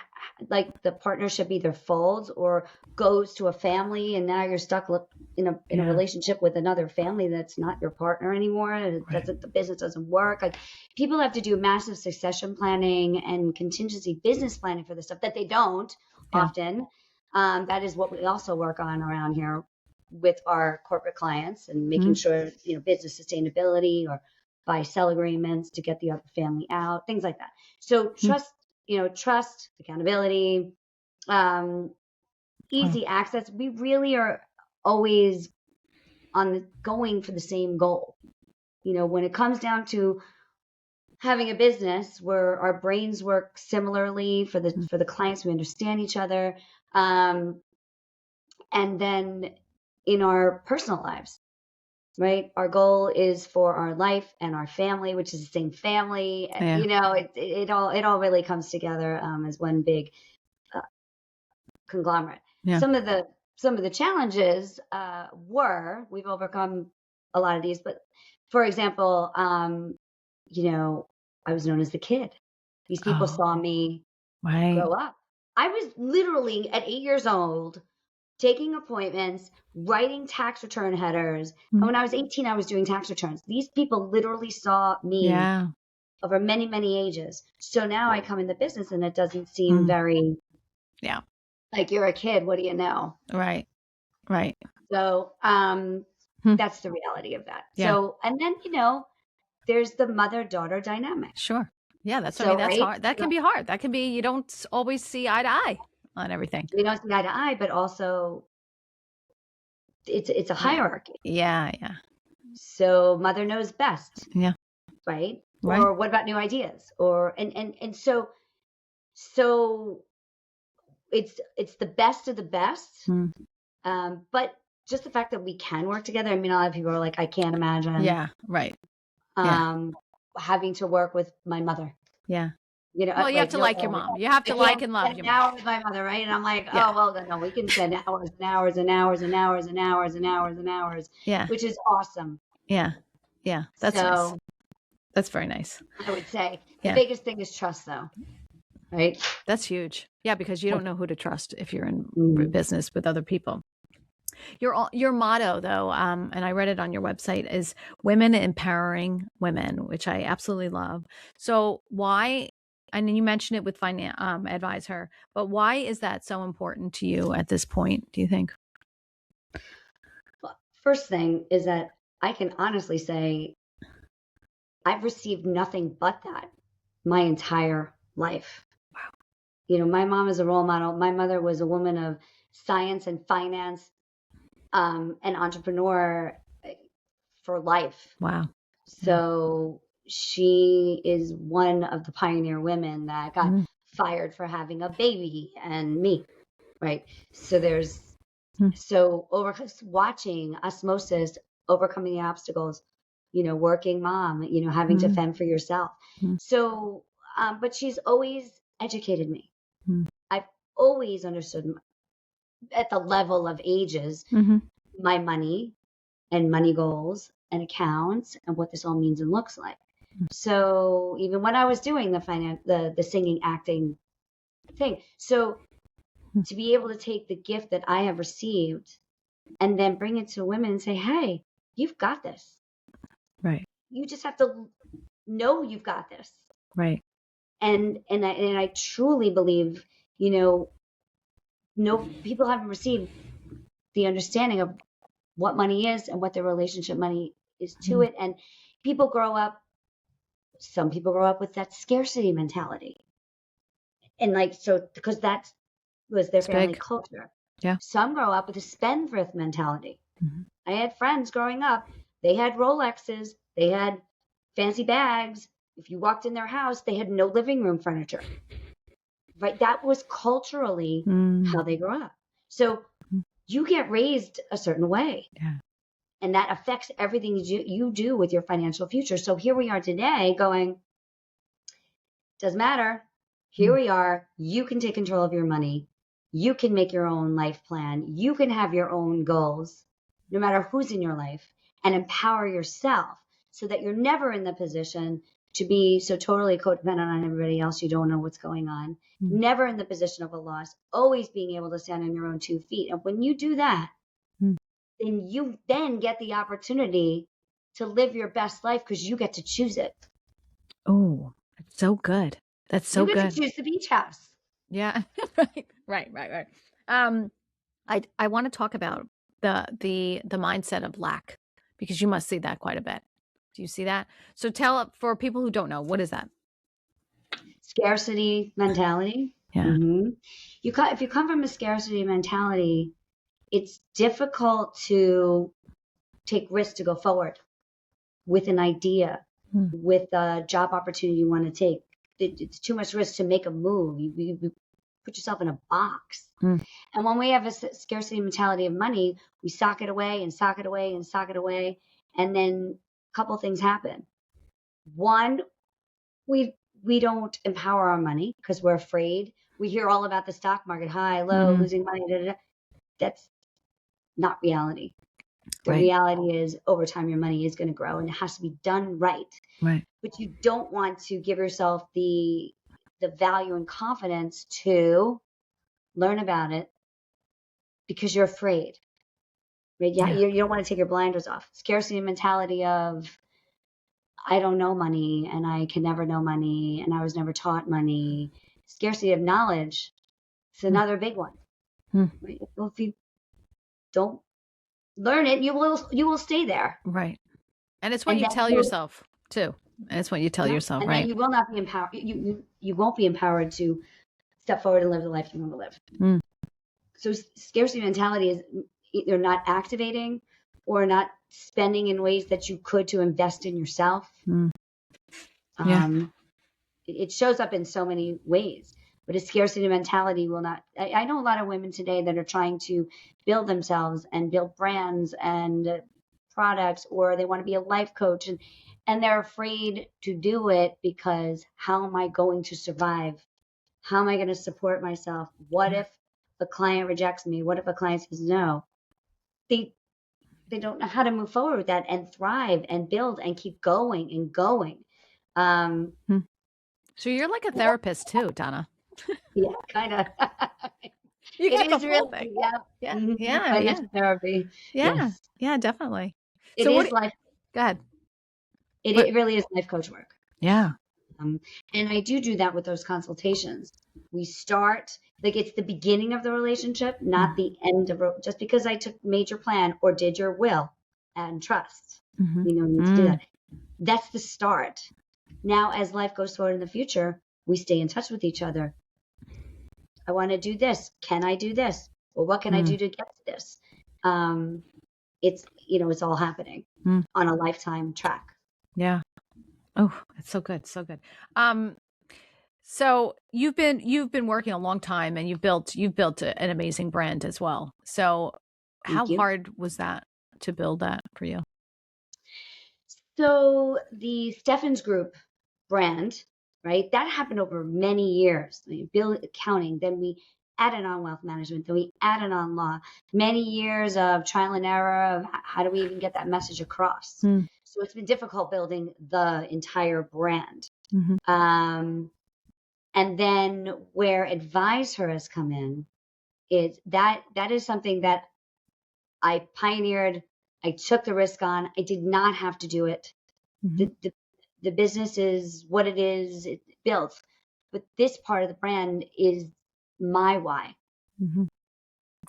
like the partnership either folds or goes to a family, and now you're stuck in a relationship with another family that's not your partner anymore. The business doesn't work. Like, people have to do massive succession planning and contingency business planning for this stuff that they don't often. That is what we also work on around here with our corporate clients, and making sure, business sustainability or buy-sell agreements to get the other family out, things like that. So trust, accountability, easy access. We really are always going for the same goal. When it comes down to having a business where our brains work similarly for the clients, we understand each other. And then in our personal lives, right? Our goal is for our life and our family, which is the same family. Yeah. It all really comes together as one big conglomerate. Yeah. Some of the challenges we've overcome a lot of these, but for example, I was known as the kid. These people Oh, saw me right. grow up. I was literally at 8 years old taking appointments, writing tax return headers. And Mm. when I was 18, I was doing tax returns. These people literally saw me Yeah. over many, many ages. So now I come in the business and it doesn't seem Mm. very Yeah. like you're a kid. What do you know? Right. Right. So Hmm. that's the reality of that. Yeah. So, and then, there's the mother-daughter dynamic. Sure. Yeah. That's, I mean, So, that's right? hard. That can be hard. That can be, you don't always see eye to eye on everything. We don't see eye to eye, but also it's a Yeah. hierarchy. Yeah. Yeah. So mother knows best, Yeah. right? Right. Or what about new ideas? Or and so it's the best of the best. Mm. But just the fact that we can work together. I mean, a lot of people are like, I can't imagine Yeah. Right. Yeah. um having to work with my mother. Yeah. Well, you have Like to no, like your mom. You have I to like can't and love spend your an mom. hour with my mother, right? And I'm like, Yeah. oh well, then no, we can spend hours and hours and hours and hours and hours and hours and hours, Yeah. which is awesome. Yeah. Yeah. That's nice. So That's very nice. I would say the Yeah. biggest thing is trust, though, right? That's huge. Yeah. Because you don't know who to trust if you're in Mm. business with other people. Your motto, though, and I read it on your website, is women empowering women, which I absolutely love. So why? And you mentioned it with advise her, but why is that so important to you at this point? Do you think? Well, first thing is that I can honestly say I've received nothing but that my entire life. Wow. My mom is a role model. My mother was a woman of science and finance, an entrepreneur for life. Wow. So she is one of the pioneer women that got Mm. fired for having a baby and me, right? So Mm. watching osmosis, overcoming the obstacles, working mom, having to Mm. fend for yourself. Mm. So, but she's always educated me. Mm. I've always understood at the level of ages Mhm. my money and money goals and accounts and what this all means and looks like. So even when I was doing the singing, acting thing, so to be able to take the gift that I have received and then bring it to women and say, hey, you've got this. Right. You just have to know you've got this. Right. And I truly believe, no people haven't received the understanding of what money is and what their relationship money is to it. And some people grow up with that scarcity mentality. And because that was their It's family big. culture. Yeah. Some grow up with a spendthrift mentality. Mm-hmm. I had friends growing up, they had Rolexes, they had fancy bags. If you walked in their house, they had no living room furniture. Right? That was culturally how they grew up. So you get raised a certain way. Yeah. And that affects everything you do with your financial future. So here we are today going, doesn't matter. Here we are. You can take control of your money. You can make your own life plan. You can have your own goals, no matter who's in your life, and empower yourself so that you're never in the position to be so totally codependent on everybody else. You don't know what's going on. Never in the position of a loss, always being able to stand on your own 2 feet. And when you do that, then you then get the opportunity to live your best life because you get to choose it. Oh, that's so good. That's so you get good. to choose the beach house. Yeah. Right. I want to talk about the mindset of lack, because you must see that quite a bit. Do you see that? So for people who don't know, what is that? Scarcity mentality. Yeah. If you come from a scarcity mentality, it's difficult to take risks to go forward with an idea, with a job opportunity you want to take. It's too much risk to make a move. You put yourself in a box. And when we have a scarcity mentality of money, we sock it away and sock it away and sock it away. And then a couple things happen. One, we don't empower our money because we're afraid. We hear all about the stock market, high, low, losing money, that's not reality. The Right. reality is over time, your money is going to grow and it has to be done right. Right. But you don't want to give yourself the value and confidence to learn about it because you're afraid. Right? Yeah, Yeah. you don't want to take your blinders off. Scarcity mentality of I don't know money and I can never know money and I was never taught money. Scarcity of knowledge is Hmm. another big one. Hmm. Right? Well, if you don't learn it, you will stay there. Right. And it's what And you then tell yourself too. And it's what you tell yeah, yourself, and then right? you will not be empowered. You won't be empowered to step forward and live the life you want to live. Mm. So scarcity mentality is either not activating or not spending in ways that you could to invest in yourself. Mm. Yeah. It shows up in so many ways, but a scarcity mentality will not. I know a lot of women today that are trying to build themselves and build brands and products, or they want to be a life coach, and they're afraid to do it because how am I going to survive? How am I going to support myself? What if the client rejects me? What if a client says no? They they don't know how to move forward with that and thrive and build and keep going and going. Um, Hmm. So you're like a therapist too, Donna. yeah, kind of. You It got the is full thing. really, yeah. Yeah. Mhm. Yeah. Yeah. Financial therapy. Yeah. Yes. Yeah, definitely. It So is life. go ahead. What? It really is life coach work. Yeah. Um, and I do that with those consultations. We start, like it's the beginning of the relationship, not the end of just because I took major plan or did your will and trust. Mm-hmm. We don't need to do Mm. that. That's the start. Now, as life goes forward in the future, we stay in touch with each other. I want to do this. Can I do this? Well, what can I do to get to this? It's all happening Mm. on a lifetime track. Yeah. Oh, it's so good. So good. So you've been working a long time and you've built an amazing brand as well. So how Thank you. hard was that to build that for you? So the Stefans Group brand, right? That happened over many years. I mean, bill accounting, then we added on wealth management, then we added on law. Many years of trial and error of how do we even get that message across. Mm. So it's been difficult building the entire brand. Mm-hmm. And then where Advisor has come in is that is something that I pioneered. I took the risk on. I did not have to do it. Mm-hmm. The business is what it is. It's built, but this part of the brand is my why. Mm-hmm.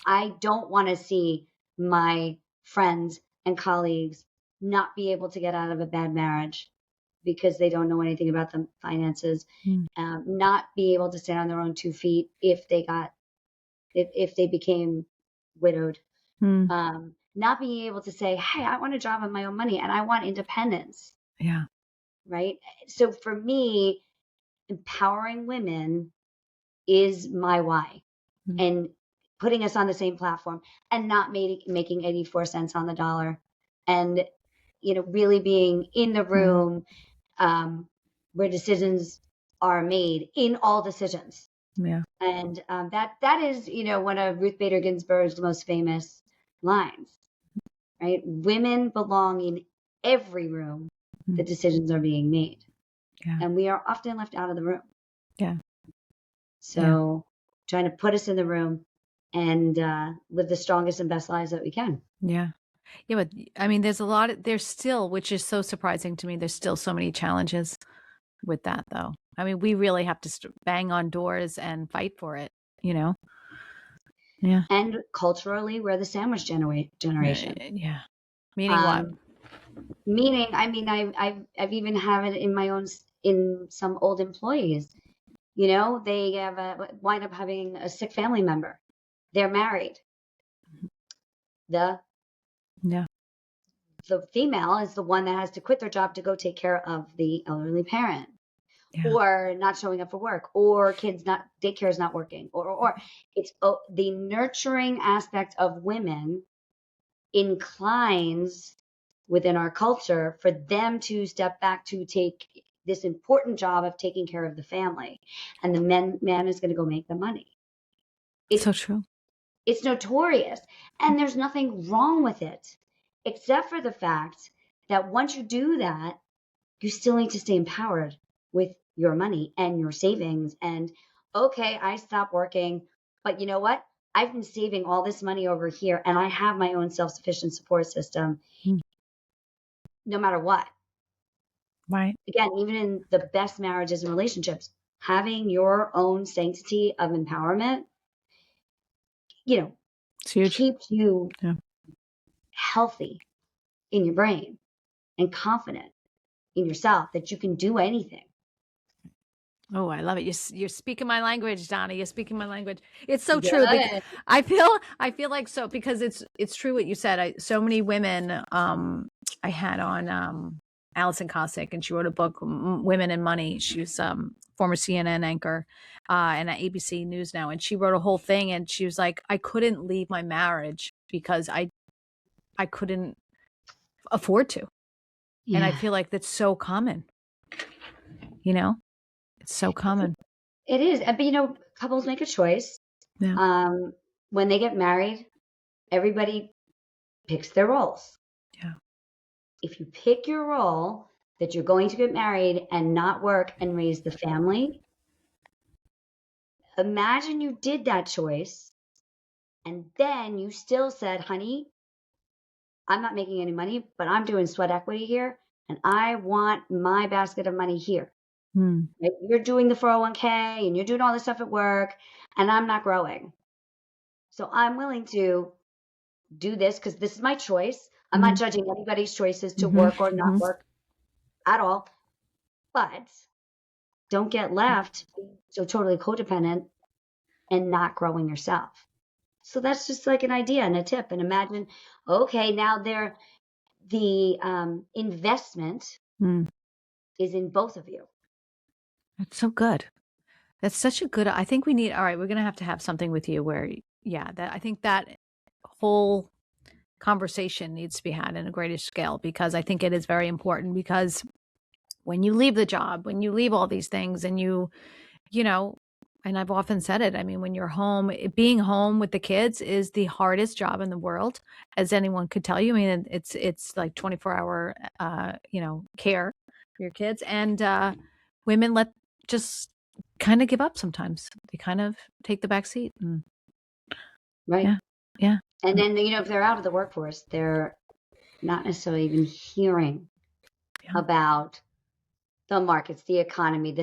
I don't want to see my friends and colleagues not be able to get out of a bad marriage because they don't know anything about the finances, not be able to stand on their own 2 feet if they became widowed, Mm. not being able to say, hey, I want a job on my own money and I want independence. Yeah. Right. So for me, empowering women is my why, and putting us on the same platform and not making 84 cents on the dollar, and really being in the room, where decisions are made in all decisions. Yeah. And that is one of Ruth Bader Ginsburg's most famous lines, right? Women belong in every room the decisions are being made. Yeah. And we are often left out of the room. Yeah. So trying to put us in the room and live the strongest and best lives that we can. Yeah. Yeah. But I mean, there's still, which is so surprising to me, there's still so many challenges with that though. I mean, we really have to bang on doors and fight for it, Yeah. And culturally, we're the sandwich generation. Yeah. Meaning what? Meaning, I mean, I've even have it in some old employees. They wind up having a sick family member. They're married. The female is the one that has to quit their job to go take care of the elderly parent, or not showing up for work, or daycare is not working, or it's the nurturing aspect of women inclines within our culture for them to step back to take this important job of taking care of the family, and the man is going to go make the money. So true. It's notorious. And there's nothing wrong with it, except for the fact that once you do that, you still need to stay empowered with your money and your savings. And okay, I stopped working, but you know what? I've been saving all this money over here and I have my own self-sufficient support system no matter what. Right. Again, even in the best marriages and relationships, having your own sanctity of empowerment, It's huge. keeps you Yeah. healthy in your brain and confident in yourself that you can do anything. Oh, I love it. You're speaking my language, Donna. You're speaking my language. It's so true. Good. I feel like so because it's true what you said. So many women. I had on Alison Kosik, and she wrote a book, Women and Money. She's former CNN anchor and at ABC News now, and she wrote a whole thing. And she was like, I couldn't leave my marriage because I couldn't afford to, and I feel like that's so common. It's so common. It is. But couples make a choice. Yeah. When they get married, everybody picks their roles. Yeah. If you pick your role that you're going to get married and not work and raise the family, imagine you did that choice and then you still said, honey, I'm not making any money, but I'm doing sweat equity here and I want my basket of money here. Right? You're doing the 401k and you're doing all this stuff at work and I'm not growing. So I'm willing to do this because this is my choice. I'm not judging anybody's choices to work or not work at all. But don't get left so totally codependent and not growing yourself. So that's just like an idea and a tip. And imagine, okay, now the investment is in both of you. That's so good. That's such a good, I think we need, all right, we're going to have something with you where, I think that whole conversation needs to be had in a greater scale, because I think it is very important, because when you leave the job, when you leave all these things and and I've often said it, I mean, when you're home, being home with the kids is the hardest job in the world, as anyone could tell you. I mean, it's like 24-hour, care for your kids, and women just kind of give up sometimes. They kind of take the back seat. Right. Yeah. And then, if they're out of the workforce, they're not necessarily even hearing about the markets, the economy,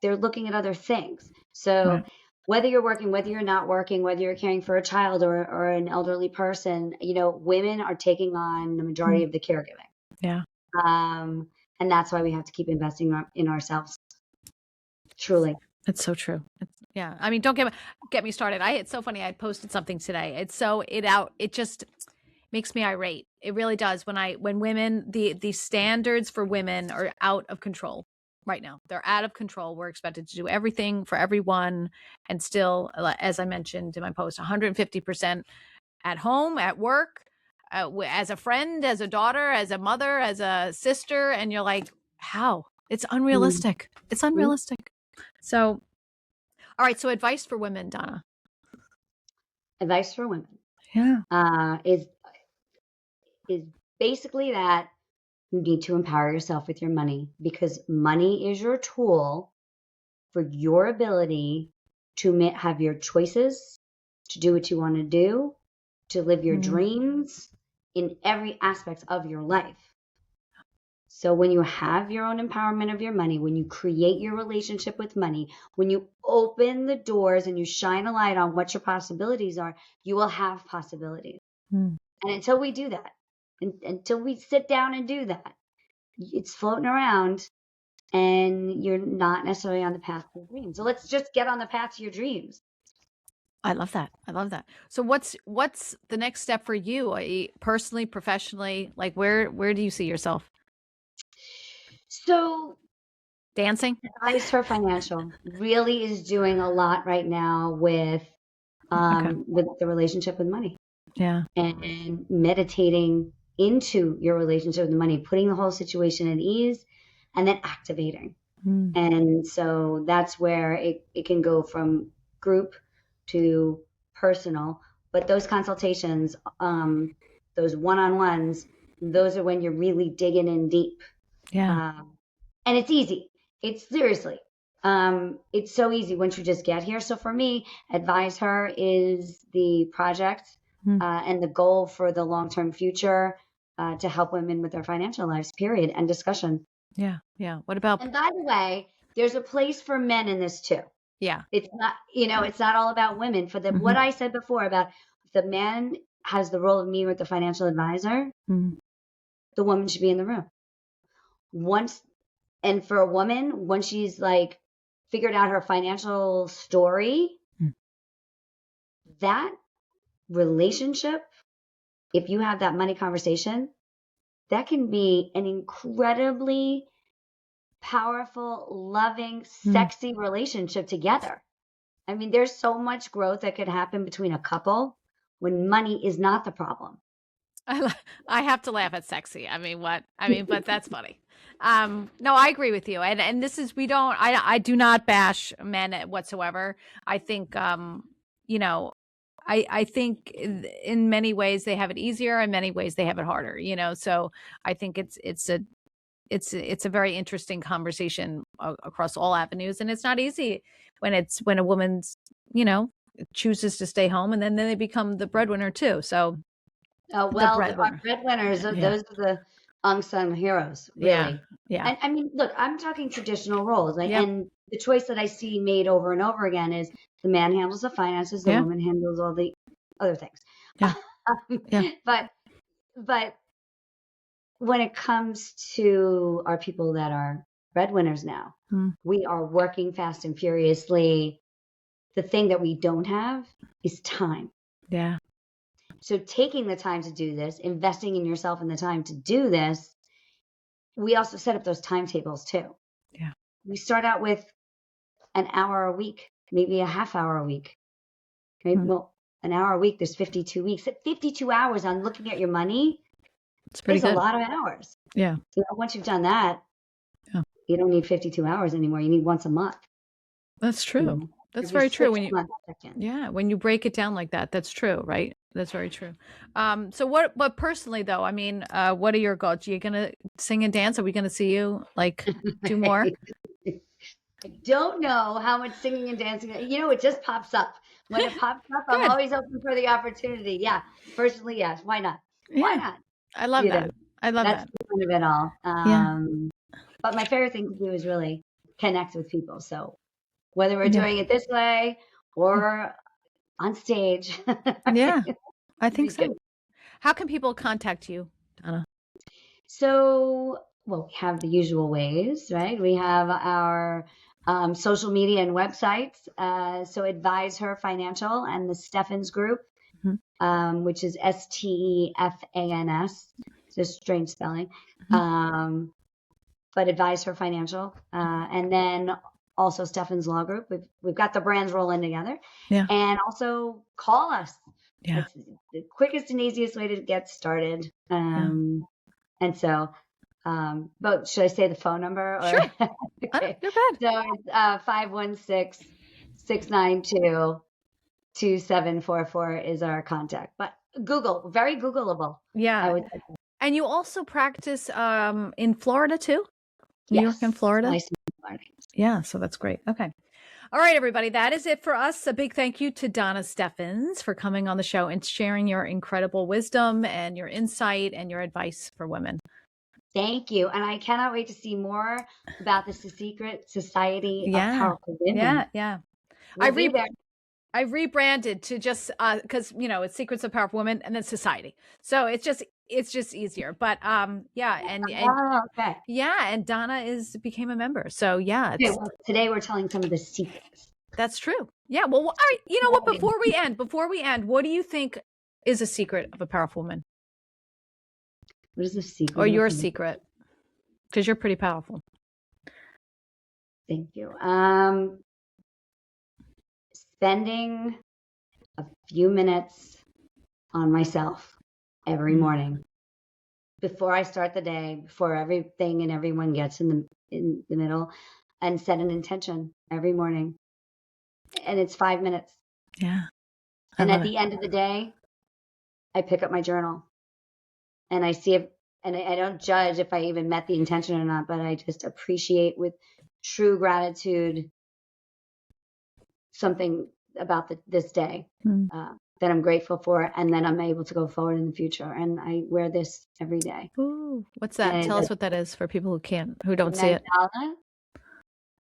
they're looking at other things. So whether you're working, whether you're not working, whether you're caring for a child or an elderly person, women are taking on the majority of the caregiving. Yeah. And that's why we have to keep investing in ourselves. Truly. It's so true. I mean, don't get me started. It's so funny. I posted something today. It just makes me irate. It really does. When women, the standards for women are out of control right now. They're out of control. We're expected to do everything for everyone. And still, as I mentioned in my post, 150% at home, at work, as a friend, as a daughter, as a mother, as a sister. And you're like, how? It's unrealistic. It's unrealistic. So, all right. So advice for women, Donna. Advice for women. Yeah. Is basically that you need to empower yourself with your money, because money is your tool for your ability to have your choices, to do what you want to do, to live your dreams in every aspect of your life. So when you have your own empowerment of your money, when you create your relationship with money, when you open the doors and you shine a light on what your possibilities are, you will have possibilities. And until we do that, until we sit down and do that, it's floating around and you're not necessarily on the path to your dreams. So let's just get on the path to your dreams. I love that. So what's the next step for you, personally, professionally? Like where do you see yourself? So dancing? Advice for Financial really is doing a lot right now with the relationship with money. Yeah. And meditating into your relationship with the money, putting the whole situation at ease, and then activating. And so that's where it can go from group to personal, but those consultations, those one-on-ones, those are when you're really digging in deep. Yeah. And it's easy. It's seriously, it's so easy once you just get here. So for me, Advise Her is the project and the goal for the long-term future to help women with their financial lives, period, and discussion. Yeah. Yeah. What about? And by the way, there's a place for men in this too. Yeah. It's not, it's not all about women. For what I said before about if the man has the role of me with the financial advisor, the woman should be in the room. And for a woman, once she's like figured out her financial story, that relationship, if you have that money conversation, that can be an incredibly powerful, loving, sexy relationship together. I mean, there's so much growth that could happen between a couple when money is not the problem. I have to laugh at sexy. I mean, what? I mean, but that's funny. No, I agree with you. And this is, I do not bash men whatsoever. I think, I think in many ways they have it easier, in many ways they have it harder, so I think it's a very interesting conversation across all avenues. And it's not easy when a woman's, chooses to stay home and then they become the breadwinner too. So our breadwinners, those are the unsung heroes, really. Yeah. And I mean, look, I'm talking traditional roles. And the choice that I see made over and over again is the man handles the finances, the woman handles all the other things. But when it comes to our people that are breadwinners now, we are working fast and furiously. The thing that we don't have is time. Yeah. So taking the time to do this, investing in yourself and the time to do this, we also set up those timetables too. Yeah. We start out with an hour a week, maybe a half hour a week. Maybe, well, an hour a week, there's 52 weeks. At 52 hours on looking at your money, it's a lot of hours. Yeah. So once you've done that, you don't need 52 hours anymore. You need once a month. That's true. That's very true. When you break it down like that, that's true, right? That's very true. So but personally though, I mean, what are your goals? Are you going to sing and dance? Are we going to see you do more? I don't know how much singing and dancing, it just pops up. When it pops up, I'm always open for the opportunity. Yeah. Personally, yes. Why not? Why not? I love that. I love that. That's the point of it all. But my favorite thing to do is really connect with people. So whether we're doing it this way or on stage. I think so. How can people contact you, Donna? So, we have the usual ways, right? We have our social media and websites. So Advise Her Financial and the Stefans Group, which is STEFANS. It's a strange spelling. But Advise Her Financial. And then also Stefans Law Group. We've got the brands rolling together. And also call us. It's the quickest and easiest way to get started. And so, but should I say the phone number? Or? Sure. Okay. You're good. So it's 516-692-2744 is our contact. But very Googleable. Yeah. And you also practice in Florida too? New York and Florida? Licensed in Florida. Yeah, so that's great. Okay. All right, everybody. That is it for us. A big thank you to Donna Stefans for coming on the show and sharing your incredible wisdom and your insight and your advice for women. Thank you. And I cannot wait to see more about the Secret Society of Powerful Women. Yeah. I rebranded to just because it's Secrets of Powerful Women and then Society. So it's just easier. But and Donna became a member. So today we're telling some of the secrets. That's true. Yeah. Well, all right. You know what? Before we end, what do you think is a secret of a powerful woman? What is the secret? Or your secret? Because you're pretty powerful. Thank you. Spending a few minutes on myself every morning before I start the day, before everything and everyone gets in the middle, and set an intention every morning. And it's 5 minutes. Yeah. And at the end of the day, I pick up my journal and I see if, and I don't judge if I even met the intention or not, but I just appreciate with true gratitude something about this day that I'm grateful for, and then I'm able to go forward in the future. And I wear this every day. Ooh, what's that? Tell us what that is for people who don't see it.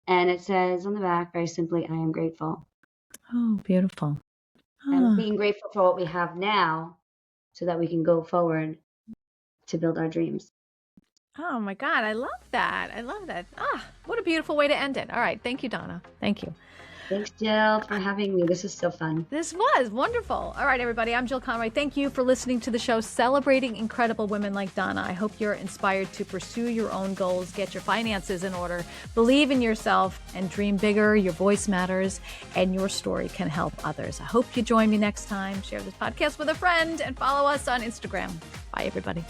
And it says on the back, very simply, I am grateful. Oh, beautiful. And being grateful for what we have now so that we can go forward to build our dreams. Oh my God, I love that. I love that. What a beautiful way to end it. All right. Thank you, Donna. Thank you. Thanks, Jill, for having me. This is so fun. This was wonderful. All right, everybody. I'm Jill Conway. Thank you for listening to the show Celebrating Incredible Women Like Donna. I hope you're inspired to pursue your own goals, get your finances in order, believe in yourself, and dream bigger. Your voice matters, and your story can help others. I hope you join me next time. Share this podcast with a friend and follow us on Instagram. Bye, everybody.